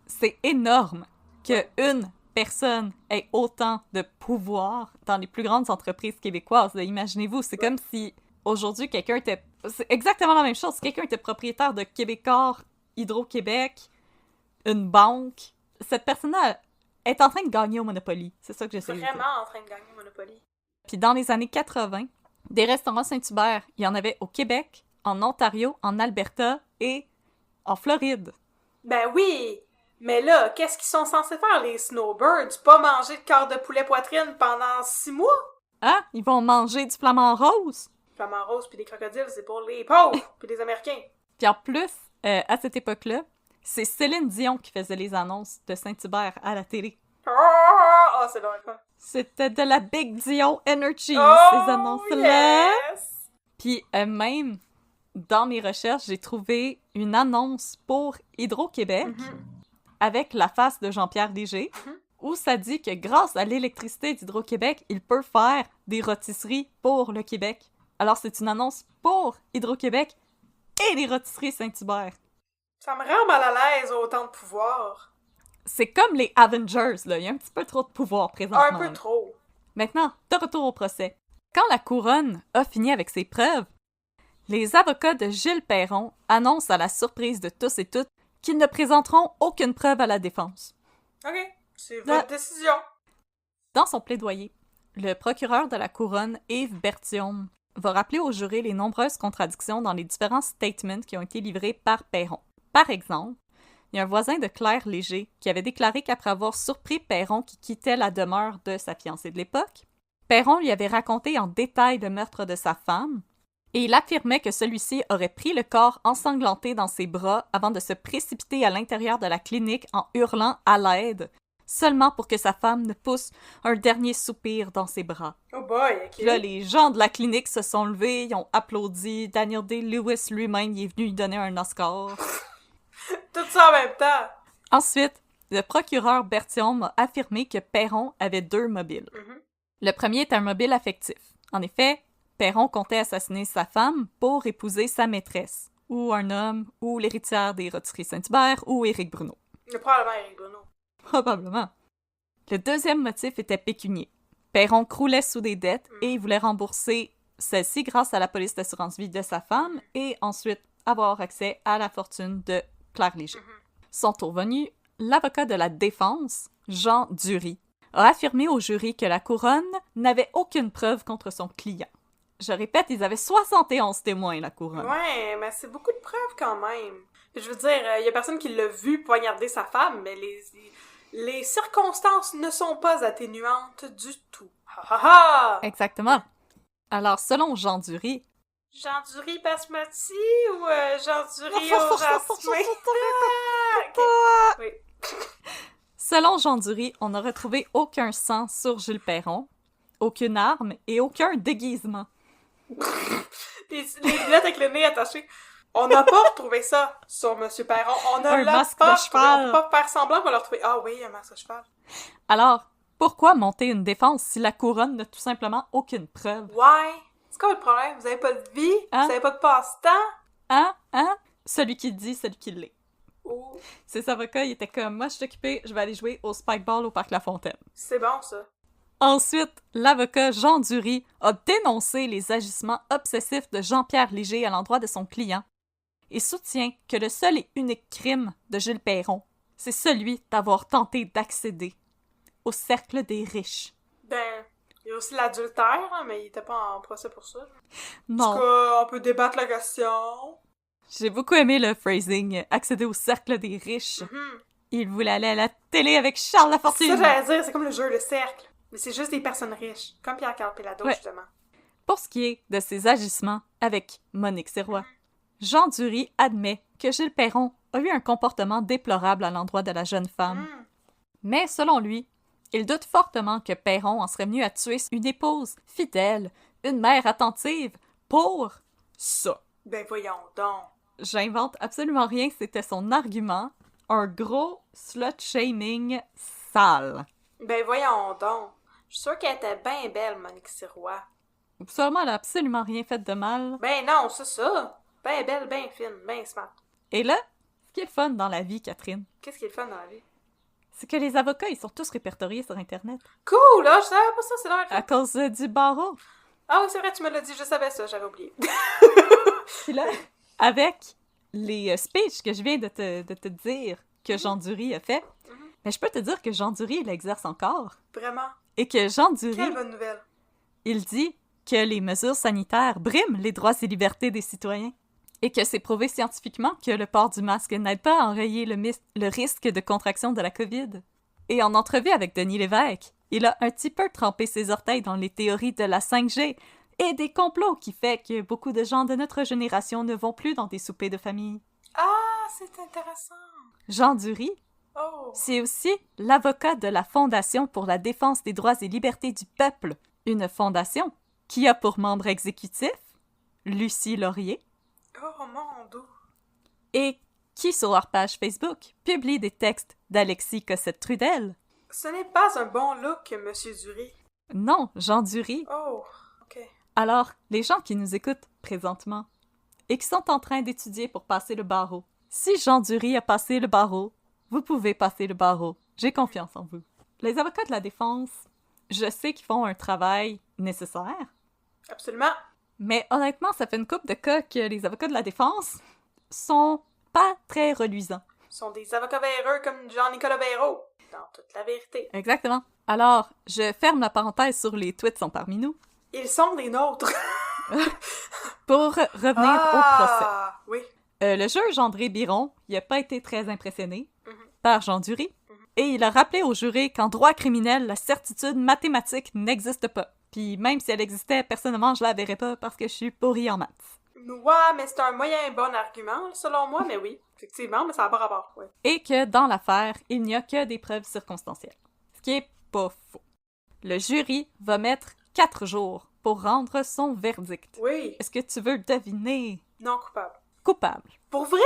Speaker 4: c'est énorme qu'une personne ait autant de pouvoir dans les plus grandes entreprises québécoises. Imaginez-vous, c'est comme si aujourd'hui quelqu'un était... C'est exactement la même chose. Si quelqu'un était propriétaire de Québécois, Hydro-Québec, une banque, cette personne-là est en train de gagner au Monopoly. C'est ça que j'essaie de dire.
Speaker 3: Vraiment en train de gagner au Monopoly.
Speaker 4: Puis dans les années 80, des restaurants Saint-Hubert, il y en avait au Québec, en Ontario, en Alberta et en Floride.
Speaker 3: Ben oui! Mais là, qu'est-ce qu'ils sont censés faire, les snowbirds? Pas manger de cœur de poulet poitrine pendant 6 mois?
Speaker 4: Hein? Ils vont manger du flamant rose?
Speaker 3: Flamant rose puis des crocodiles, c'est pour les pauvres puis les Américains.
Speaker 4: Puis en plus, à cette époque-là, c'est Céline Dion qui faisait les annonces de Saint-Hubert à la télé.
Speaker 3: Oh, c'est drôle.
Speaker 4: C'était de la Big Dion Energy, ces annonces-là.
Speaker 3: Yes!
Speaker 4: Puis même, dans mes recherches, j'ai trouvé une annonce pour Hydro-Québec avec la face de Jean-Pierre Léger, où ça dit que grâce à l'électricité d'Hydro-Québec, il peut faire des rôtisseries pour le Québec. Alors c'est une annonce pour Hydro-Québec et les rôtisseries Saint-Hubert.
Speaker 3: Ça me rend mal à l'aise, autant de pouvoir.
Speaker 4: C'est comme les Avengers, là. Il y a un petit peu trop de pouvoir présentement.
Speaker 3: Un peu trop.
Speaker 4: Maintenant, de retour au procès. Quand la couronne a fini avec ses preuves, les avocats de Gilles Perron annoncent à la surprise de tous et toutes qu'ils ne présenteront aucune preuve à la défense.
Speaker 3: OK, c'est votre décision.
Speaker 4: Dans son plaidoyer, le procureur de la couronne, Yves Berthiaume, va rappeler au jury les nombreuses contradictions dans les différents statements qui ont été livrés par Perron. Par exemple, il y a un voisin de Claire Léger qui avait déclaré qu'après avoir surpris Perron qui quittait la demeure de sa fiancée de l'époque, Perron lui avait raconté en détail le meurtre de sa femme, et il affirmait que celui-ci aurait pris le corps ensanglanté dans ses bras avant de se précipiter à l'intérieur de la clinique en hurlant à l'aide, seulement pour que sa femme ne pousse un dernier soupir dans ses bras.
Speaker 3: Oh boy, OK.
Speaker 4: Puis là, les gens de la clinique se sont levés, ils ont applaudi, Daniel Day-Lewis lui-même il est venu lui donner un Oscar.
Speaker 3: Tout ça en même temps.
Speaker 4: Ensuite, le procureur Berthiaume a affirmé que Perron avait 2 mobiles. Le premier est un mobile affectif. En effet, Perron comptait assassiner sa femme pour épouser sa maîtresse, ou un homme, ou l'héritière des rôtisseries Saint-Hubert, ou Éric Bruno.
Speaker 3: Probablement Éric Bruno.
Speaker 4: Probablement. Le deuxième motif était pécunier. Perron croulait sous des dettes et il voulait rembourser celle-ci grâce à la police d'assurance vie de sa femme et ensuite avoir accès à la fortune de Claire Léger. Son tour venu, l'avocat de la défense, Jean Dury, a affirmé au jury que la couronne n'avait aucune preuve contre son client. Je répète, ils avaient 71 témoins, la couronne.
Speaker 3: Ouais, mais c'est beaucoup de preuves quand même. Je veux dire, il y a personne qui l'a vu poignarder sa femme, mais les circonstances ne sont pas atténuantes du tout. Ha ha ha!
Speaker 4: Exactement. Alors, selon Jean Dury...
Speaker 3: Jean Dury basmati ou Jean Dury au jasmin? Oui.
Speaker 4: Selon Jean Dury, on n'a retrouvé aucun sang sur Gilles Perron, aucune arme et aucun déguisement.
Speaker 3: les lunettes avec le nez attaché. On n'a pas retrouvé ça sur M. Perron. On ne l'a pas retrouvé. On peut pas faire semblant qu'on l'a retrouvé. Ah oui, un masque de cheval.
Speaker 4: Alors, pourquoi monter une défense si la couronne n'a tout simplement aucune preuve?
Speaker 3: Ouais. C'est quoi le problème? Vous avez pas de vie? Vous avez pas de passe-temps?
Speaker 4: Celui qui dit, celui qui l'est.
Speaker 3: Ouh.
Speaker 4: Ses avocats, ils étaient comme, moi je suis occupé, je vais aller jouer au Spikeball au Parc La Fontaine.
Speaker 3: C'est bon, ça.
Speaker 4: Ensuite, l'avocat Jean Dury a dénoncé les agissements obsessifs de Jean-Pierre Léger à l'endroit de son client et soutient que le seul et unique crime de Gilles Perron, c'est celui d'avoir tenté d'accéder au cercle des riches.
Speaker 3: Ben, il y a aussi l'adultère, hein, mais il était pas en procès pour ça.
Speaker 4: Non.
Speaker 3: En tout cas, on peut débattre la question.
Speaker 4: J'ai beaucoup aimé le phrasing « accéder au cercle des riches ». Il voulait aller à la télé avec Charles Lafortune.
Speaker 3: C'est ça, j'allais dire, c'est comme le jeu Le Cercle. Mais c'est juste des personnes riches, comme Pierre-Carl Péladeau, justement.
Speaker 4: Pour ce qui est de ses agissements avec Monique Sirois, Jean Dury admet que Gilles Perron a eu un comportement déplorable à l'endroit de la jeune femme. Mais selon lui, il doute fortement que Perron en serait venu à tuer une épouse fidèle, une mère attentive, pour ça.
Speaker 3: Ben voyons donc.
Speaker 4: J'invente absolument rien, c'était son argument. Un gros slut-shaming sale.
Speaker 3: Ben voyons donc. Je suis sûre qu'elle était bien belle, Monique Sirois.
Speaker 4: Sûrement, elle a absolument rien fait de mal.
Speaker 3: Ben non, c'est ça. Ben belle, ben fine, ben smart.
Speaker 4: Et là, ce qui est fun dans la vie, Catherine,
Speaker 3: Qu'est-ce qui est le fun dans la vie?
Speaker 4: c'est que les avocats, ils sont tous répertoriés sur Internet.
Speaker 3: Cool, là, je savais pas ça, c'est là.
Speaker 4: À cause du barreau.
Speaker 3: Ah oui, c'est vrai, tu me l'as dit, je savais ça, j'avais oublié.
Speaker 4: Puis là, avec les speeches que je viens de te dire que Jean Dury a fait, mais je peux te dire que Jean Dury, il exerce encore.
Speaker 3: Vraiment.
Speaker 4: Et que Jean Dury,
Speaker 3: Quelle bonne nouvelle.
Speaker 4: il dit que les mesures sanitaires briment les droits et libertés des citoyens. Et que c'est prouvé scientifiquement que le port du masque n'aide pas à enrayer le risque de contraction de la COVID. Et en entrevue avec Denis Lévesque, il a un petit peu trempé ses orteils dans les théories de la 5G et des complots qui fait que beaucoup de gens de notre génération ne vont plus dans des soupers de famille.
Speaker 3: Ah, c'est intéressant.
Speaker 4: Jean Dury,
Speaker 3: Oh.
Speaker 4: c'est aussi l'avocat de la Fondation pour la défense des droits et libertés du peuple, une fondation qui a pour membre exécutif Lucie Laurier,
Speaker 3: Oh mon Dieu.
Speaker 4: et qui, sur leur page Facebook, publie des textes d'Alexis Cossette-Trudel.
Speaker 3: Ce n'est pas un bon look, Monsieur Dury.
Speaker 4: Non, Jean Dury.
Speaker 3: Oh, ok.
Speaker 4: Alors, les gens qui nous écoutent présentement et qui sont en train d'étudier pour passer le barreau, si Jean Dury a passé le barreau, vous pouvez passer le barreau. J'ai confiance en vous. Les avocats de la défense, je sais qu'ils font un travail nécessaire,
Speaker 3: Absolument.
Speaker 4: mais honnêtement, ça fait une couple de cas que les avocats de la défense sont pas très reluisants.
Speaker 3: Ce sont des avocats véreux comme Jean-Nicolas Béraud. Dans toute la vérité.
Speaker 4: Exactement. Alors, je ferme la parenthèse sur les tweets sont parmi nous
Speaker 3: Ils sont des nôtres.
Speaker 4: pour revenir au procès.
Speaker 3: Ah, oui.
Speaker 4: Le juge André Biron, il n'a pas été très impressionné par Jean Dury, et il a rappelé au jury qu'en droit criminel, la certitude mathématique n'existe pas. Puis même si elle existait, personnellement, je la verrais pas parce que je suis pourrie en maths.
Speaker 3: Ouais, mais c'est un moyen bon argument, selon moi, mais oui. Effectivement, mais ça n'a pas rapport, ouais.
Speaker 4: Et que dans l'affaire, il n'y a que des preuves circonstancielles. Ce qui est pas faux. Le jury va mettre 4 jours pour rendre son verdict.
Speaker 3: Oui.
Speaker 4: Est-ce que tu veux deviner?
Speaker 3: Non coupable.
Speaker 4: Coupable.
Speaker 3: Pour vrai!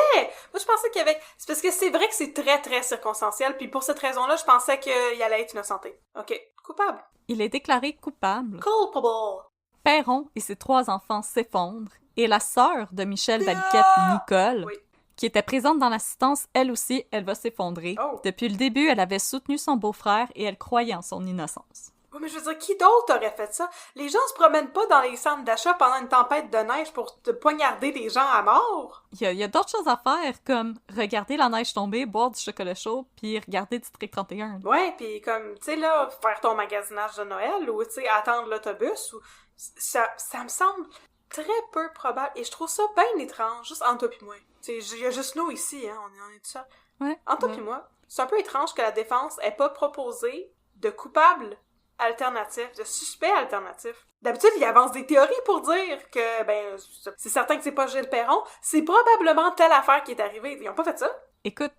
Speaker 3: Moi, je pensais qu'il y avait... C'est parce que c'est vrai que c'est très, très circonstanciel, puis pour cette raison-là, je pensais qu'il allait être innocenté. Ok. Coupable.
Speaker 4: Il est déclaré coupable.
Speaker 3: Culpable.
Speaker 4: Perron et ses 3 enfants s'effondrent, et la sœur de Michel Valiquette, Nicole,
Speaker 3: Oui.
Speaker 4: qui était présente dans l'assistance, elle aussi, elle va s'effondrer.
Speaker 3: Oh.
Speaker 4: Depuis le début, elle avait soutenu son beau-frère et elle croyait en son innocence.
Speaker 3: Ouais, mais je veux dire, qui d'autre aurait fait ça? Les gens se promènent pas dans les centres d'achat pendant une tempête de neige pour te poignarder des gens à mort.
Speaker 4: Il y a d'autres choses à faire, comme regarder la neige tomber, boire du chocolat chaud, puis regarder District 31.
Speaker 3: Ouais, pis comme, tu sais, là, faire ton magasinage de Noël, ou, tu sais, attendre l'autobus, ou... Ça me semble très peu probable, et je trouve ça bien étrange, juste entre toi pis moi. Tu sais, il y a juste nous ici, hein, on est tout ça.
Speaker 4: Ouais.
Speaker 3: Entre toi pis moi, c'est un peu étrange que la défense ait pas proposé de coupable alternatif, de suspect alternatif. D'habitude, il avance des théories pour dire que, ben, c'est certain que c'est pas Gilles Perron, c'est probablement telle affaire qui est arrivée. Ils ont pas fait ça?
Speaker 4: Écoute,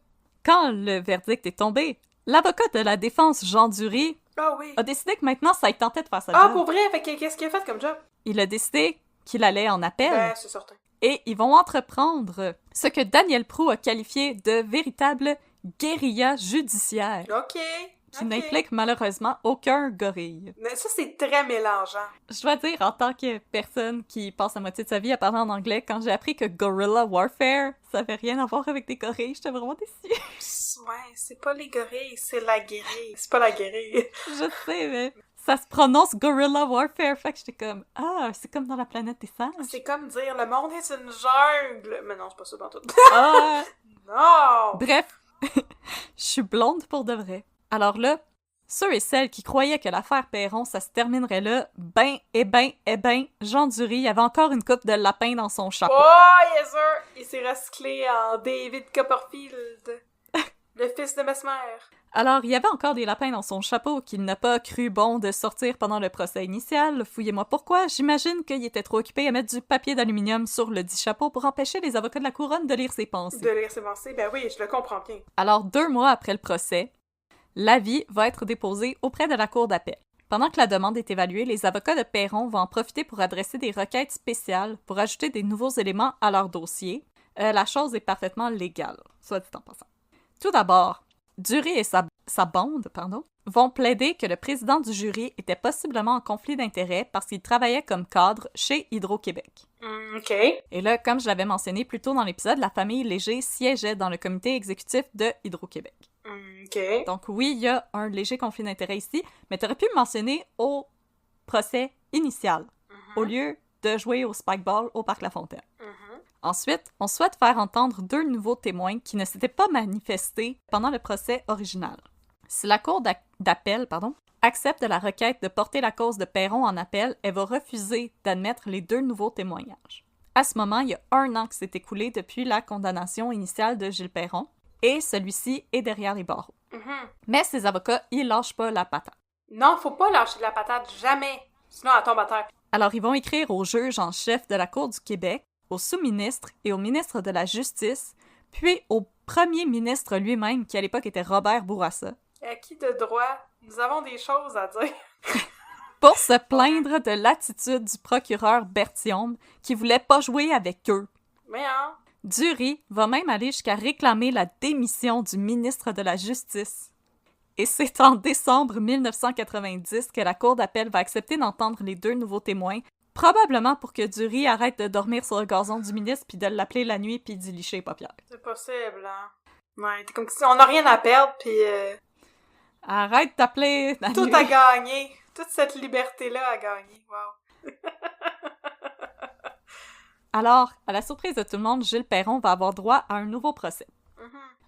Speaker 4: quand le verdict est tombé, l'avocat de la défense, Jean Dury,
Speaker 3: Ah oui.
Speaker 4: a décidé que maintenant, ça tentait de faire sa
Speaker 3: Ah,
Speaker 4: job.
Speaker 3: pour vrai? Fait que qu'est-ce qu'il a fait comme job?
Speaker 4: Il a décidé qu'il allait en appel.
Speaker 3: Ben, c'est certain.
Speaker 4: Et ils vont entreprendre ce que Daniel Proulx a qualifié de véritable guérilla judiciaire,
Speaker 3: OK.
Speaker 4: qui n'implique malheureusement aucun gorille.
Speaker 3: Mais ça, c'est très mélangeant.
Speaker 4: Je dois dire, en tant que personne qui passe la moitié de sa vie à parler en anglais, quand j'ai appris que guerrilla warfare, ça avait rien à voir avec des gorilles, j'étais vraiment déçue.
Speaker 3: Ouais, c'est pas les gorilles, c'est la guérille. C'est pas la guérille.
Speaker 4: Je sais, mais ça se prononce guerrilla warfare, fait que j'étais comme, ah, c'est comme dans la planète des singes.
Speaker 3: C'est comme dire le monde est une jungle. Mais non, c'est pas ça dans tout.
Speaker 4: Ah!
Speaker 3: Non!
Speaker 4: Bref, je suis blonde pour de vrai. Alors là, ceux et celles qui croyaient que l'affaire Perron, ça se terminerait là, Jean Dury avait encore une coupe de lapin dans son chapeau.
Speaker 3: Oh, yes sir! Il s'est recyclé en David Copperfield, le fils de Mesmer.
Speaker 4: Alors, il y avait encore des lapins dans son chapeau qu'il n'a pas cru bon de sortir pendant le procès initial. Fouillez-moi pourquoi. J'imagine qu'il était trop occupé à mettre du papier d'aluminium sur le dit chapeau pour empêcher les avocats de la couronne de lire ses pensées.
Speaker 3: De lire ses pensées, ben oui, je le comprends bien.
Speaker 4: Alors, 2 mois après le procès, l'avis va être déposé auprès de la cour d'appel. Pendant que la demande est évaluée, les avocats de Perron vont en profiter pour adresser des requêtes spéciales pour ajouter des nouveaux éléments à leur dossier. La chose est parfaitement légale, soit dit en passant. Tout d'abord, Dury et sa bande vont plaider que le président du jury était possiblement en conflit d'intérêts parce qu'il travaillait comme cadre chez Hydro-Québec.
Speaker 3: OK.
Speaker 4: Et là, comme je l'avais mentionné plus tôt dans l'épisode, la famille Léger siégeait dans le comité exécutif de Hydro-Québec.
Speaker 3: OK.
Speaker 4: Donc oui, il y a un léger conflit d'intérêts ici, mais tu aurais pu le mentionner au procès initial, au lieu de jouer au Spikeball au Parc La Fontaine. Ensuite, on souhaite faire entendre 2 nouveaux témoins qui ne s'étaient pas manifestés pendant le procès original. Si la cour d'appel accepte la requête de porter la cause de Perron en appel, elle va refuser d'admettre les 2 nouveaux témoignages. À ce moment, il y a 1 an qui s'est écoulé depuis la condamnation initiale de Gilles Perron, et celui-ci est derrière les barreaux. Mais ses avocats, ils lâchent pas la patate.
Speaker 3: Non, faut pas lâcher la patate, jamais! Sinon, elle tombe à terre.
Speaker 4: Alors, ils vont écrire au juge en chef de la Cour du Québec, au sous-ministre et au ministre de la Justice, puis au premier ministre lui-même, qui à l'époque était Robert Bourassa.
Speaker 3: Acquis de droit, nous avons des choses à dire.
Speaker 4: Pour se plaindre de l'attitude du procureur Berthiaume, qui voulait pas jouer avec eux.
Speaker 3: Mais hein?
Speaker 4: Dury va même aller jusqu'à réclamer la démission du ministre de la Justice. Et c'est en décembre 1990 que la Cour d'appel va accepter d'entendre les 2 nouveaux témoins, probablement pour que Dury arrête de dormir sur le gazon du ministre puis de l'appeler la nuit puis d'y licher les paupières.
Speaker 3: C'est possible, hein? Ouais, t'es comme si on n'a rien à perdre, puis
Speaker 4: Arrête d'appeler la
Speaker 3: tout
Speaker 4: nuit.
Speaker 3: à gagner. Toute cette liberté-là à gagner. Wow.
Speaker 4: Alors, à la surprise de tout le monde, Gilles Perron va avoir droit à un nouveau procès.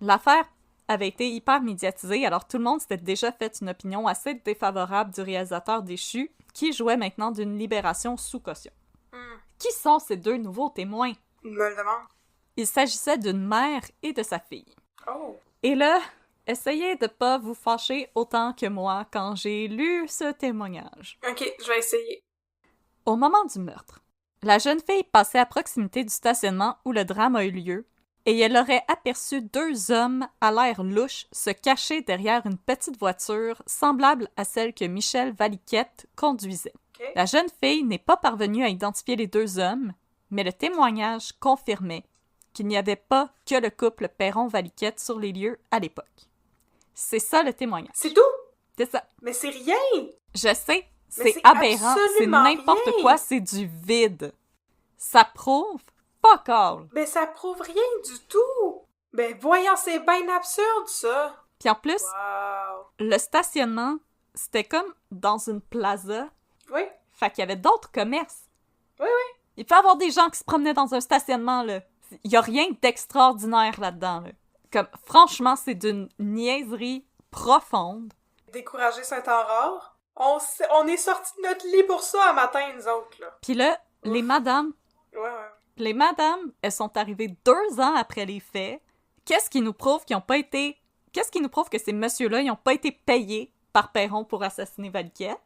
Speaker 4: L'affaire avait été hyper médiatisée, alors tout le monde s'était déjà fait une opinion assez défavorable du réalisateur déchu, qui jouait maintenant d'une libération sous caution. Qui sont ces 2 nouveaux témoins?
Speaker 3: Me le demande.
Speaker 4: Il s'agissait d'une mère et de sa fille.
Speaker 3: Oh.
Speaker 4: Et là, essayez de pas vous fâcher autant que moi quand j'ai lu ce témoignage.
Speaker 3: Ok, je vais essayer.
Speaker 4: Au moment du meurtre, la jeune fille passait à proximité du stationnement où le drame a eu lieu, et elle aurait aperçu 2 hommes à l'air louche se cacher derrière une petite voiture semblable à celle que Michel Valiquette conduisait.
Speaker 3: Okay.
Speaker 4: La jeune fille n'est pas parvenue à identifier les 2 hommes, mais le témoignage confirmait qu'il n'y avait pas que le couple Perron-Valiquette sur les lieux à l'époque. C'est ça le témoignage.
Speaker 3: C'est tout?
Speaker 4: C'est ça.
Speaker 3: Mais c'est rien!
Speaker 4: Je sais,
Speaker 3: Mais
Speaker 4: c'est aberrant, c'est
Speaker 3: absolument
Speaker 4: n'importe
Speaker 3: rien.
Speaker 4: quoi, c'est du vide. Ça prouve fuck all.
Speaker 3: Mais ça prouve rien du tout! Ben voyons, c'est bien absurde, ça!
Speaker 4: Puis en plus,
Speaker 3: Wow!
Speaker 4: le stationnement, c'était comme dans une plaza.
Speaker 3: Oui?
Speaker 4: Fait qu'il y avait d'autres commerces.
Speaker 3: Oui, oui.
Speaker 4: Il peut y avoir des gens qui se promenaient dans un stationnement, là. Il y a rien d'extraordinaire là-dedans, là. Comme, franchement, c'est d'une niaiserie profonde.
Speaker 3: Décourager Saint-Aurore? On est sortis de notre lit pour ça un matin, nous autres, là.
Speaker 4: Puis là, les madames, elles sont arrivées 2 ans après les faits. Qu'est-ce qui nous prouve qu'ils ont pas été... Qu'est-ce qui nous prouve que ces messieurs-là, ils ont pas été payés par Perron pour assassiner Valiquette?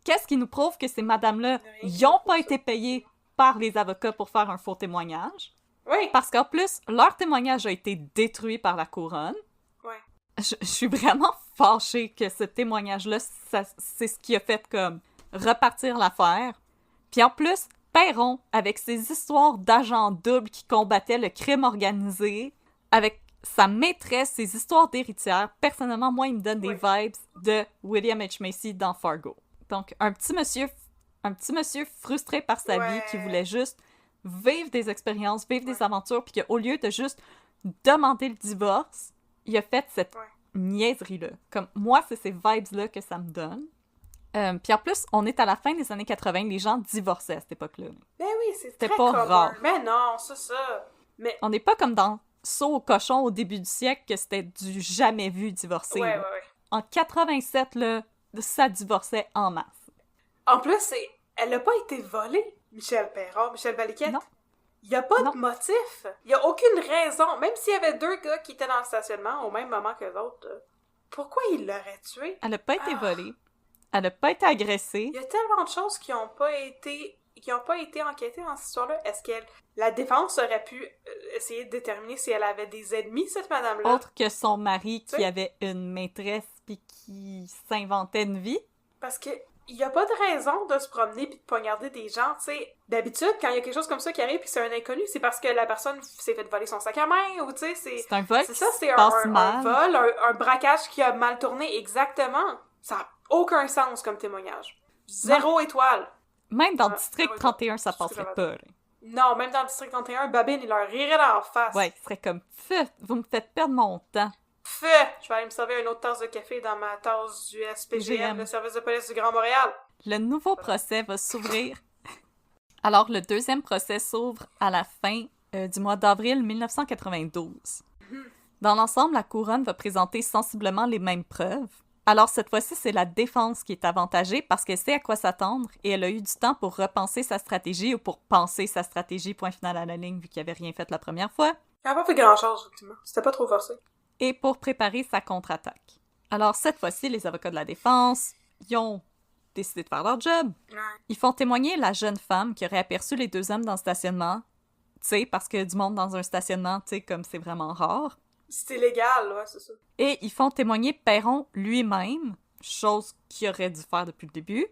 Speaker 4: Qu'est-ce qui nous prouve que ces madames-là, ils ont pas été payés par les avocats pour faire un faux témoignage?
Speaker 3: Oui!
Speaker 4: Parce qu'en plus, leur témoignage a été détruit par la couronne.
Speaker 3: Ouais.
Speaker 4: Je suis vraiment fâchée que ce témoignage-là, c'est ce qui a fait comme repartir l'affaire. Puis en plus, Perron, avec ses histoires d'agents doubles qui combattaient le crime organisé, avec sa maîtresse, ses histoires d'héritière, personnellement, moi, il me donne des vibes de William H. Macy dans Fargo. Donc, un petit monsieur frustré par sa vie qui voulait juste vivre des expériences, vivre des aventures, puis qu'au lieu de juste demander le divorce, il a fait cette niaiserie-là. Comme, moi, c'est ces vibes-là que ça me donne. Puis en plus, on est à la fin des années 80, les gens divorçaient à cette époque-là.
Speaker 3: Ben oui, c'était
Speaker 4: pas
Speaker 3: commun.
Speaker 4: rare.
Speaker 3: Mais non, c'est ça. Mais...
Speaker 4: On n'est pas comme dans Saut au cochon au début du siècle, que c'était du jamais vu divorcer.
Speaker 3: Ouais.
Speaker 4: En 87, là, ça divorçait en masse.
Speaker 3: En plus, elle n'a pas été volée, Michel Valiquette.
Speaker 4: Non.
Speaker 3: Il n'y a pas de motif. Il n'y a aucune raison. Même s'il y avait 2 gars qui étaient dans le stationnement au même moment que l'autre, Pourquoi il l'aurait tué?
Speaker 4: Elle a pas été volée. Elle a pas été agressée.
Speaker 3: Il y a tellement de choses qui ont pas été enquêtées dans cette histoire-là. Est-ce que la défense aurait pu essayer de déterminer si elle avait des ennemis, cette madame-là?
Speaker 4: Autre que son mari qui avait une maîtresse puis qui s'inventait une vie.
Speaker 3: Parce que il y a pas de raison de se promener puis de poignarder des gens, tu sais. D'habitude, quand il y a quelque chose comme ça qui arrive puis c'est un inconnu, c'est parce que la personne s'est fait voler son sac à main ou tu sais, c'est
Speaker 4: un vol
Speaker 3: c'est
Speaker 4: qui
Speaker 3: ça, c'est
Speaker 4: se passe mal.
Speaker 3: Un vol, un braquage qui a mal tourné, exactement. Ça a aucun sens comme témoignage. 0 étoile.
Speaker 4: Même dans le District 31, ça passerait pas. Là.
Speaker 3: Non, même dans le District 31, Babine, il leur rirait dans la face.
Speaker 4: Ouais, il serait comme « Feu, vous me faites perdre mon temps. »
Speaker 3: Feu! Je vais aller me servir une autre tasse de café dans ma tasse du SPGM, le service de police du Grand Montréal.
Speaker 4: Le nouveau procès va s'ouvrir. Alors, le deuxième procès s'ouvre à la fin du mois d'avril 1992. Dans l'ensemble, la couronne va présenter sensiblement les mêmes preuves. Alors, cette fois-ci, c'est la défense qui est avantagée parce qu'elle sait à quoi s'attendre et elle a eu du temps pour repenser sa stratégie ou pour penser sa stratégie, point final à la ligne, vu qu'il n'avait rien fait la première fois.
Speaker 3: Elle n'a pas fait grand-chose, effectivement. C'était pas trop forcé.
Speaker 4: Et pour préparer sa contre-attaque. Alors, cette fois-ci, les avocats de la défense, ils ont décidé de faire leur job.
Speaker 3: Ouais.
Speaker 4: Ils font témoigner la jeune femme qui aurait aperçu les deux hommes dans le stationnement. Tu sais, parce que du monde dans un stationnement, tu sais, comme c'est vraiment rare.
Speaker 3: C'est illégal, ouais, c'est ça.
Speaker 4: Et ils font témoigner Perron lui-même, chose qu'il aurait dû faire depuis le début.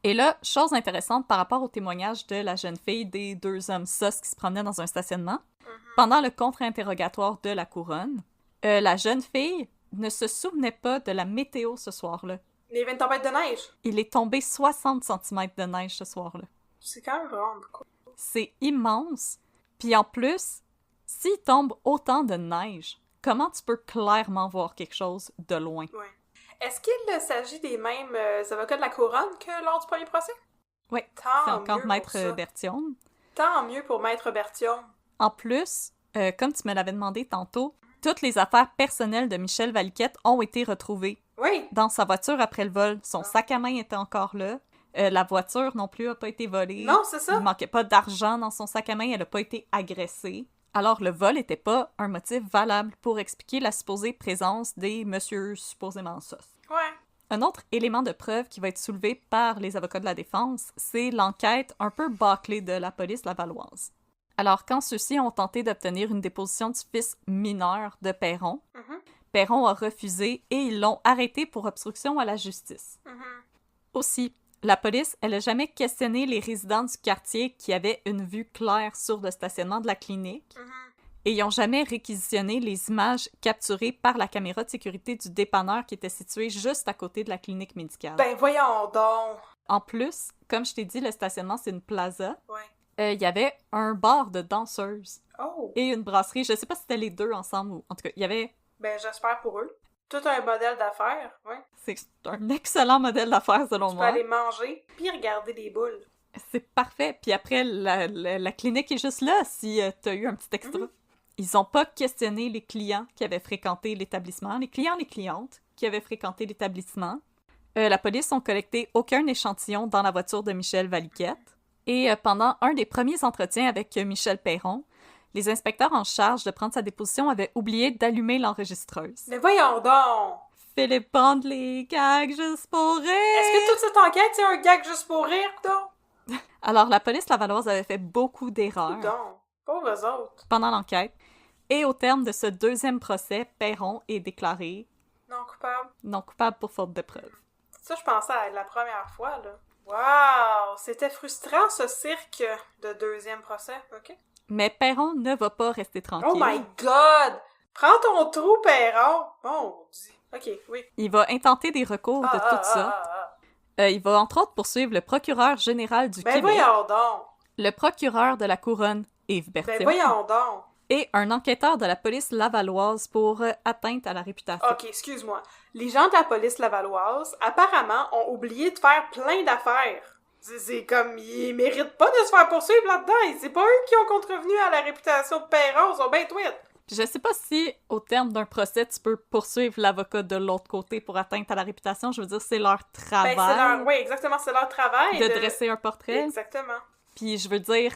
Speaker 4: Et là, chose intéressante par rapport au témoignage de la jeune fille des deux hommes sus qui se promenaient dans un stationnement. Pendant le contre-interrogatoire de la couronne, la jeune fille ne se souvenait pas de la météo ce soir-là.
Speaker 3: Il y avait une tempête de neige.
Speaker 4: Il est tombé 60 cm de neige ce soir-là.
Speaker 3: C'est quand même vraiment beaucoup.
Speaker 4: C'est immense. Puis en plus, s'il tombe autant de neige, comment tu peux clairement voir quelque chose de loin?
Speaker 3: Ouais. Est-ce qu'il s'agit des mêmes avocats de la couronne que lors du premier procès?
Speaker 4: Oui,
Speaker 3: Tant
Speaker 4: c'est encore
Speaker 3: mieux
Speaker 4: Maître
Speaker 3: pour ça.
Speaker 4: Berthiaume.
Speaker 3: Tant mieux pour Maître Berthiaume.
Speaker 4: En plus, comme tu me l'avais demandé tantôt, toutes les affaires personnelles de Michel Valiquette ont été retrouvées
Speaker 3: Oui.
Speaker 4: dans sa voiture après le vol. Son sac à main était encore là. La voiture non plus n'a pas été volée.
Speaker 3: Non, c'est ça.
Speaker 4: Il manquait pas d'argent dans son sac à main. Elle n'a pas été agressée. Alors, le vol n'était pas un motif valable pour expliquer la supposée présence des messieurs supposément sus.
Speaker 3: Ouais.
Speaker 4: Un autre élément de preuve qui va être soulevé par les avocats de la défense, c'est l'enquête un peu bâclée de la police lavalloise. Alors, quand ceux-ci ont tenté d'obtenir une déposition du fils mineur de Perron, Perron a refusé et ils l'ont arrêté pour obstruction à la justice. Aussi, la police, elle n'a jamais questionné les résidents du quartier qui avaient une vue claire sur le stationnement de la clinique et ils n'ont jamais réquisitionné les images capturées par la caméra de sécurité du dépanneur qui était situé juste à côté de la clinique médicale.
Speaker 3: Ben voyons donc.
Speaker 4: En plus, comme je t'ai dit, le stationnement, c'est une plaza.
Speaker 3: Ouais.
Speaker 4: Il y avait un bar de danseuses
Speaker 3: Oh.
Speaker 4: et une brasserie. Je sais pas si c'était les deux ensemble ou... En tout cas, il y avait...
Speaker 3: Ben j'espère pour eux. Tout un modèle d'affaires, ouais.
Speaker 4: C'est un excellent modèle d'affaires, selon
Speaker 3: Tu peux
Speaker 4: moi.
Speaker 3: aller manger puis regarder des boules.
Speaker 4: C'est parfait. Puis après, la clinique est juste là si t'as eu un petit extra. Ils ont pas questionné les clients qui avaient fréquenté l'établissement, les clients, les clientes qui avaient fréquenté l'établissement. La police n'a collecté aucun échantillon dans la voiture de Michel Valiquette. Et pendant un des premiers entretiens avec Michel Perron, les inspecteurs en charge de prendre sa déposition avaient oublié d'allumer l'enregistreuse.
Speaker 3: Mais voyons donc!
Speaker 4: Philippe Bond, les gags juste pour rire!
Speaker 3: Est-ce que toute cette enquête, c'est un gag juste pour rire, donc?
Speaker 4: Alors, la police lavalloise avait fait beaucoup d'erreurs
Speaker 3: Donc, pauvres autres.
Speaker 4: pendant l'enquête. Et au terme de ce deuxième procès, Perron est déclaré
Speaker 3: Non coupable.
Speaker 4: non coupable pour faute de preuves.
Speaker 3: Ça, je pensais à la première fois, là. Wow! C'était frustrant, ce cirque de deuxième procès, OK?
Speaker 4: Mais Perron ne va pas rester tranquille.
Speaker 3: Oh my God! Prends ton trou, Perron! Mon Dieu. OK, oui.
Speaker 4: Il va intenter des recours de tout ça. Il va entre autres poursuivre le procureur général du
Speaker 3: Ben
Speaker 4: Québec,
Speaker 3: voyons donc!
Speaker 4: le procureur de la Couronne, Yves
Speaker 3: Ben
Speaker 4: Berthiaume,
Speaker 3: voyons donc!
Speaker 4: et un enquêteur de la police lavalloise pour atteinte à la réputation.
Speaker 3: OK, excuse-moi. Les gens de la police lavalloise, apparemment, ont oublié de faire plein d'affaires. C'est comme, ils méritent pas de se faire poursuivre là-dedans. C'est pas eux qui ont contrevenu à la réputation de Perron, ils sont ben tweets.
Speaker 4: Puis je sais pas si, au terme d'un procès, tu peux poursuivre l'avocat de l'autre côté pour atteinte à la réputation. Je veux dire, c'est leur travail
Speaker 3: Ben, c'est leur... Oui, exactement, c'est leur travail.
Speaker 4: de dresser un portrait.
Speaker 3: Exactement.
Speaker 4: Puis je veux dire,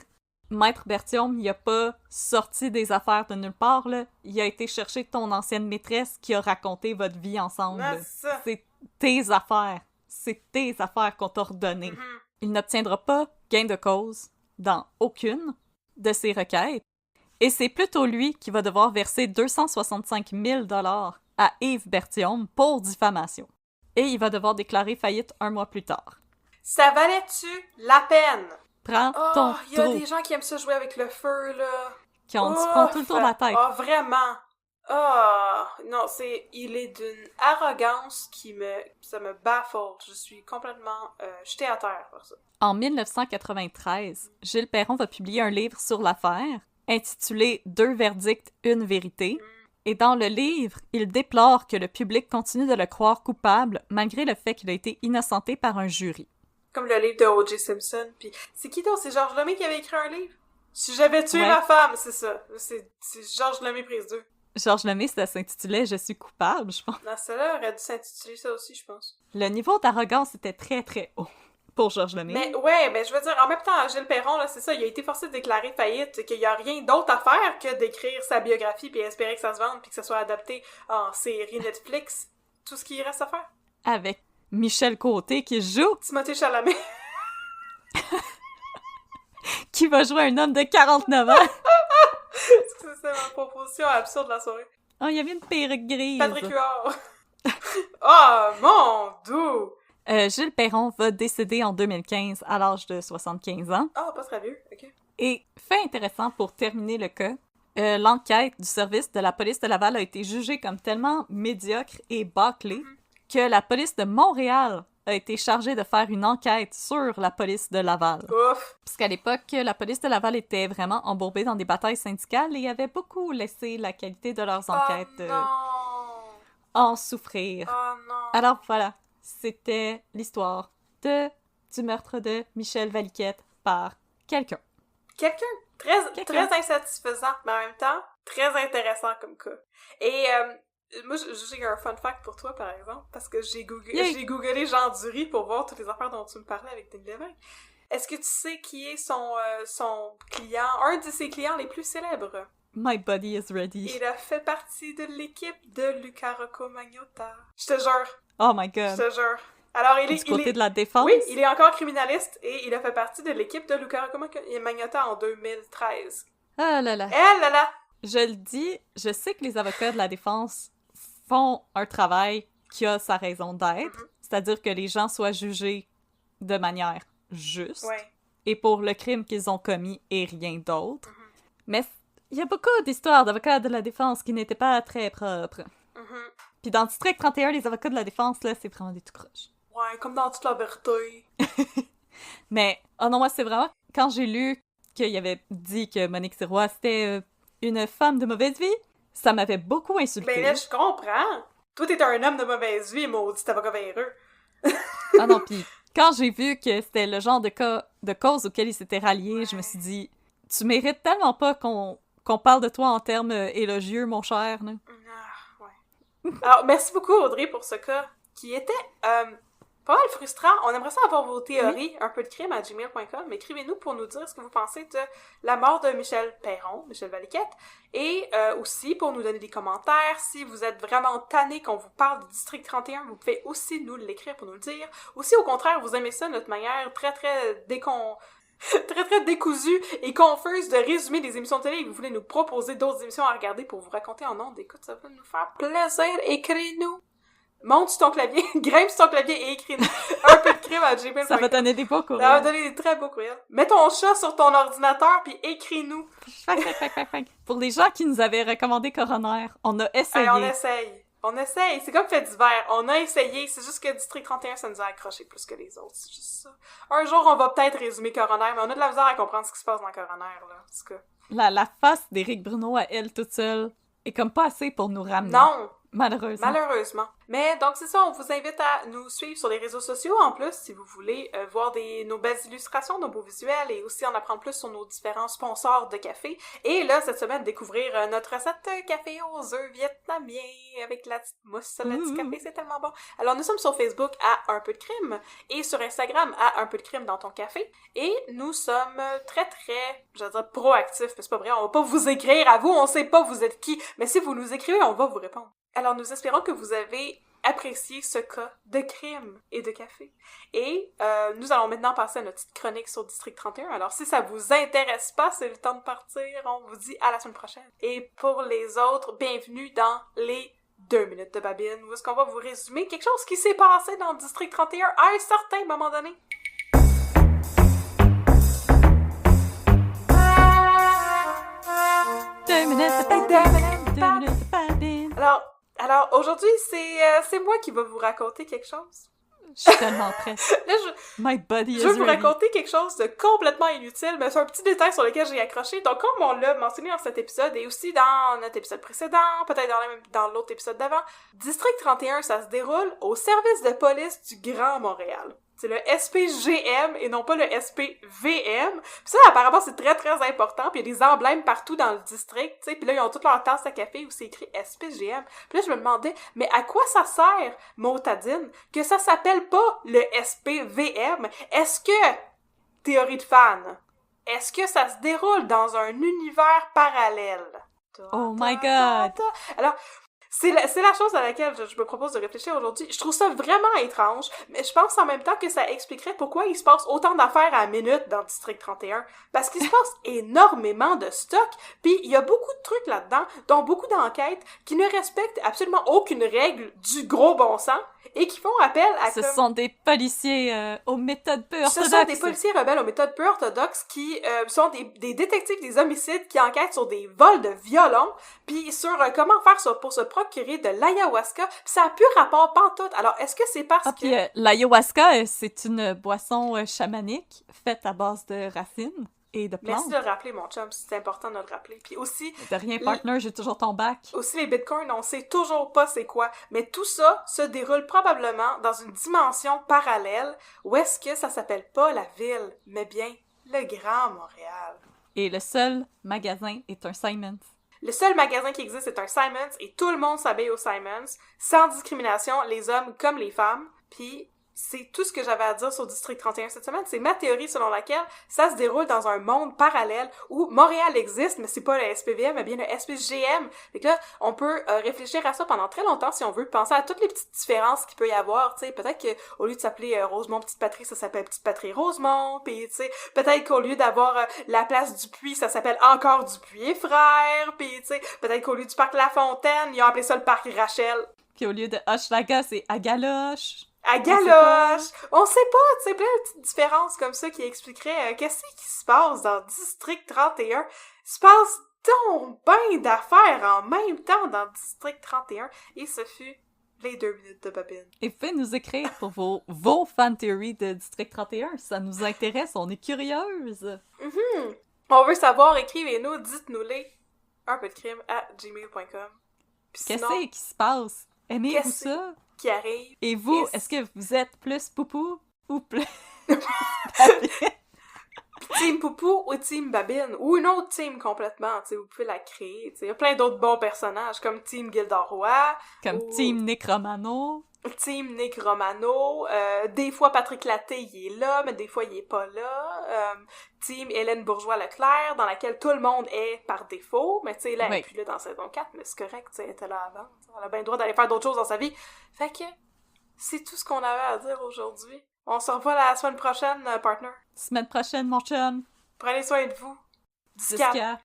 Speaker 4: Maître Bertium, il a pas sorti des affaires de nulle part, là. Il a été chercher ton ancienne maîtresse qui a raconté votre vie ensemble.
Speaker 3: Ah, c'est ça.
Speaker 4: C'est tes affaires. C'est tes affaires qu'on t'a redonnées. Il n'obtiendra pas gain de cause dans aucune de ses requêtes. Et c'est plutôt lui qui va devoir verser 265 000 $ à Yves Bertium pour diffamation. Et il va devoir déclarer faillite 1 mois plus tard.
Speaker 3: Ça valait-tu la peine?
Speaker 4: Prends ton
Speaker 3: Il y a
Speaker 4: trou.
Speaker 3: des gens qui aiment ça jouer avec le feu, là.
Speaker 4: Qui on se prend tout le tour de la tête.
Speaker 3: Ah, vraiment? Non, il est d'une arrogance ça me baffle. Je suis complètement jetée à terre par ça.
Speaker 4: En 1993, Gilles Perron va publier un livre sur l'affaire, intitulé « 2 verdicts, une vérité ». Et dans le livre, il déplore que le public continue de le croire coupable malgré le fait qu'il a été innocenté par un jury.
Speaker 3: Comme le livre de O.J. Simpson. Puis c'est qui donc? C'est Georges Lemay qui avait écrit un livre? Si j'avais tué ma femme, c'est ça. C'est Georges Lemay prise 2.
Speaker 4: Georges Lemay, ça s'intitulait « Je suis coupable », je pense.
Speaker 3: Non, celle-là aurait dû s'intituler ça aussi, je pense.
Speaker 4: Le niveau d'arrogance était très très haut pour Georges Lemay.
Speaker 3: Mais je veux dire, en même temps, Gilles Perron, là, c'est ça, il a été forcé de déclarer faillite, qu'il y a rien d'autre à faire que d'écrire sa biographie puis espérer que ça se vende puis que ça soit adapté en série Netflix. Tout ce qu'il reste à faire.
Speaker 4: Avec Michel Côté qui joue...
Speaker 3: Timothée Chalamet.
Speaker 4: qui va jouer un homme de 49 ans.
Speaker 3: C'est ma proposition absurde de la soirée.
Speaker 4: Oh, il y avait une perruque grise.
Speaker 3: Patrick Huard. Oh, mon doux!
Speaker 4: Gilles Perron va décéder en 2015 à l'âge de 75 ans.
Speaker 3: Ah, pas très vieux, ok.
Speaker 4: Et fait intéressant pour terminer le cas, l'enquête du service de la police de Laval a été jugée comme tellement médiocre et bâclée que la police de Montréal a été chargée de faire une enquête sur la police de Laval.
Speaker 3: Ouf!
Speaker 4: Parce qu'à l'époque, la police de Laval était vraiment embourbée dans des batailles syndicales et avait beaucoup laissé la qualité de leurs enquêtes en souffrir.
Speaker 3: Oh non!
Speaker 4: Alors voilà, c'était l'histoire du meurtre de Michel Valiquette par quelqu'un.
Speaker 3: Quelqu'un très insatisfaisant, mais en même temps, très intéressant comme cas. Et moi, j'ai un fun fact pour toi, par exemple, parce que j'ai googlé Jean Dury pour voir toutes les affaires dont tu me parlais avec Denis Lévesque. Est-ce que tu sais qui est son client, un de ses clients les plus célèbres?
Speaker 4: My body is ready.
Speaker 3: Il a fait partie de l'équipe de Luca Rocco Magnotta. Je te jure.
Speaker 4: Oh my god.
Speaker 3: Je te jure. Alors, il est...
Speaker 4: Du côté de la défense?
Speaker 3: Oui, il est encore criminaliste et il a fait partie de l'équipe de Luca Rocco Magnotta en 2013.
Speaker 4: Ah là là.
Speaker 3: Eh là là!
Speaker 4: Je le dis, je sais que les avocats de la défense font un travail qui a sa raison d'être, c'est-à-dire que les gens soient jugés de manière juste et pour le crime qu'ils ont commis et rien d'autre. Mais il y a beaucoup d'histoires d'avocats de la défense qui n'étaient pas très propres. Puis dans District 31, les avocats de la défense, là, c'est vraiment des tout croches.
Speaker 3: Ouais, comme dans toute la vérité.
Speaker 4: Mais, oh non, moi, c'est vraiment... Quand j'ai lu qu'il avait dit que Monique Sirois, c'était une femme de mauvaise vie, ça m'avait beaucoup insulté.
Speaker 3: Ben là, je comprends. Toi, t'es un homme de mauvaise vie, maudit avocat véreux.
Speaker 4: Ah non, pis quand j'ai vu que c'était le genre de cause auquel il s'était rallié, je me suis dit, tu mérites tellement pas qu'on parle de toi en termes élogieux, mon cher. Là.
Speaker 3: Ah, ouais. Alors, merci beaucoup, Audrey, pour ce cas qui était pas mal frustrant. On aimerait ça avoir vos théories, un peu de crime à gmail.com. Écrivez-nous pour nous dire ce que vous pensez de la mort de Michel Perron, Michel Valiquette, et aussi pour nous donner des commentaires. Si vous êtes vraiment tanné qu'on vous parle du District 31, vous pouvez aussi nous l'écrire pour nous le dire. Ou si au contraire, vous aimez ça, notre manière très décousue et confuse de résumer des émissions de télé et vous voulez nous proposer d'autres émissions à regarder pour vous raconter en ondes, écoute, ça va nous faire plaisir. Écrivez-nous. Monte sur ton clavier, grimpe sur ton clavier et écris-nous un peu de crime à gmail.com.
Speaker 4: Ça va donner des beaux courriels.
Speaker 3: Ça va donner des très beaux courriels. Mets ton chat sur ton ordinateur puis écris-nous.
Speaker 4: Pour les gens qui nous avaient recommandé Coroner, on a essayé.
Speaker 3: Hey, on essaye. C'est comme fait d'hiver. On a essayé. C'est juste que District 31, ça nous a accroché plus que les autres. C'est juste ça. Un jour, on va peut-être résumer Coroner, mais on a de la misère à comprendre ce qui se passe dans Coroner, là. En tout cas.
Speaker 4: La face d'Éric Bruno à elle toute seule est comme pas assez pour nous ramener.
Speaker 3: Non!
Speaker 4: Malheureusement.
Speaker 3: Mais donc c'est ça, on vous invite à nous suivre sur les réseaux sociaux en plus si vous voulez voir nos belles illustrations, nos beaux visuels et aussi en apprendre plus sur nos différents sponsors de café. Et là, cette semaine, découvrir notre recette café aux œufs vietnamiens avec la petite mousse, le petit café, c'est tellement bon. Alors nous sommes sur Facebook à Un peu de crime et sur Instagram à Un peu de crime dans ton café. Et nous sommes très, je veux dire proactifs, mais c'est pas vrai, on va pas vous écrire à vous, on sait pas vous êtes qui, mais si vous nous écrivez, on va vous répondre. Alors, nous espérons que vous avez apprécié ce cas de crime et de café. Et nous allons maintenant passer à notre petite chronique sur District 31. Alors, si ça vous intéresse pas, c'est le temps de partir. On vous dit à la semaine prochaine. Et pour les autres, bienvenue dans les 2 minutes de Babine, où est-ce qu'on va vous résumer quelque chose qui s'est passé dans District 31 à un certain moment donné.
Speaker 4: Deux minutes de Babine.
Speaker 3: Alors aujourd'hui, c'est moi qui va vous raconter quelque chose.
Speaker 4: Je suis tellement prête.
Speaker 3: Là,
Speaker 4: My body is
Speaker 3: je veux vous
Speaker 4: ready.
Speaker 3: raconter quelque chose de complètement inutile, mais c'est un petit détail sur lequel j'ai accroché. Donc, comme on l'a mentionné dans cet épisode, et aussi dans notre épisode précédent, peut-être dans l'autre épisode d'avant, District 31, ça se déroule au service de police du Grand Montréal. C'est le SPGM et non pas le SPVM. Puis ça, apparemment, c'est très, très important. Puis il y a des emblèmes partout dans le district, tu sais. Puis là, ils ont toutes leurs tasses à café où c'est écrit SPGM. Puis là, je me demandais, mais à quoi ça sert, Motadine, que ça s'appelle pas le SPVM? Est-ce que, théorie de fan, est-ce que ça se déroule dans un univers parallèle?
Speaker 4: Oh my god!
Speaker 3: Alors, c'est la chose à laquelle je me propose de réfléchir aujourd'hui. Je trouve ça vraiment étrange, mais je pense en même temps que ça expliquerait pourquoi il se passe autant d'affaires à la minute dans District 31. Parce qu'il se passe énormément de stock, puis il y a beaucoup de trucs là-dedans, dont beaucoup d'enquêtes qui ne respectent absolument aucune règle du gros bon sens, et qui font appel à...
Speaker 4: Ce sont des policiers aux méthodes peu orthodoxes.
Speaker 3: Ce sont des policiers rebelles aux méthodes peu orthodoxes qui sont des détectives des homicides qui enquêtent sur des vols de violons, puis sur comment faire pour se procurer de l'ayahuasca, puis ça a plus rapport pantoute. Alors, est-ce que c'est parce que...
Speaker 4: Puis l'ayahuasca, c'est une boisson chamanique faite à base de racines et de plantes.
Speaker 3: Merci de le rappeler, mon chum, c'est important de le rappeler. Puis aussi...
Speaker 4: De rien, partner, j'ai toujours ton bac.
Speaker 3: Aussi, les bitcoins, on sait toujours pas c'est quoi, mais tout ça se déroule probablement dans une dimension parallèle où est-ce que ça s'appelle pas la ville, mais bien le Grand Montréal.
Speaker 4: Et le seul magasin est un Simons.
Speaker 3: Le seul magasin qui existe est un Simons et tout le monde s'habille au Simons, sans discrimination, les hommes comme les femmes. Puis c'est tout ce que j'avais à dire sur District 31 cette semaine. C'est ma théorie selon laquelle ça se déroule dans un monde parallèle où Montréal existe, mais c'est pas le SPVM, mais bien le SPGM. Fait que là, on peut réfléchir à ça pendant très longtemps si on veut, penser à toutes les petites différences qu'il peut y avoir, tu sais, peut-être que au lieu de s'appeler Rosemont Petite Patrie, ça s'appelle Petite Patrie Rosemont, puis tu sais, peut-être qu'au lieu d'avoir la place du Puy, ça s'appelle encore du Puy et Frères, puis tu sais, peut-être qu'au lieu du parc La Fontaine, ils ont appelé ça le parc Rachel.
Speaker 4: Puis au lieu de Hochelaga, c'est à Galoche.
Speaker 3: À Galoche! On sait pas, tu sais, plein de petites différences comme ça qui expliqueraient qu'est-ce qui se passe dans District 31. Il se passe donc ben d'affaires en même temps dans District 31. Et ce fut les 2 minutes de Babine.
Speaker 4: Et faites nous écrire pour vos fan theories de District 31. Ça nous intéresse, on est curieuse.
Speaker 3: On veut savoir, écrivez-nous, dites-nous-les. unpeudcrime@gmail.com.
Speaker 4: Qu'est-ce qui se passe? Aimez-vous ça?
Speaker 3: Qui arrive.
Speaker 4: Et vous, est-ce que vous êtes plus poupou ou plus...
Speaker 3: Team Poupou ou Team Babine, ou une autre team complètement, tu sais, vous pouvez la créer, tu sais, il y a plein d'autres bons personnages, comme Team Gildor Roy,
Speaker 4: comme Team Nick Romano,
Speaker 3: Team Nick Romano, des fois Patrick Laté, il est là, mais des fois il est pas là, Team Hélène Bourgeois-Leclerc, dans laquelle tout le monde est par défaut, mais tu sais, là, elle est plus là dans saison 4, mais c'est correct, tu sais, elle était là avant, elle a bien le droit d'aller faire d'autres choses dans sa vie, fait que c'est tout ce qu'on avait à dire aujourd'hui. On se revoit la semaine prochaine, partner.
Speaker 4: Semaine prochaine, mon chum.
Speaker 3: Prenez soin de vous.
Speaker 4: Disca.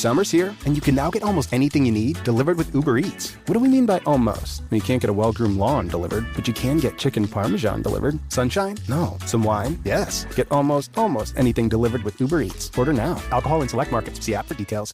Speaker 1: Summer's here, and you can now get almost anything you need delivered with Uber Eats. What do we mean by almost? You can't get a well-groomed lawn delivered, but you can get chicken parmesan delivered. Sunshine? No. Some wine? Yes. Get almost anything delivered with Uber Eats. Order now. Alcohol in select markets. See app for details.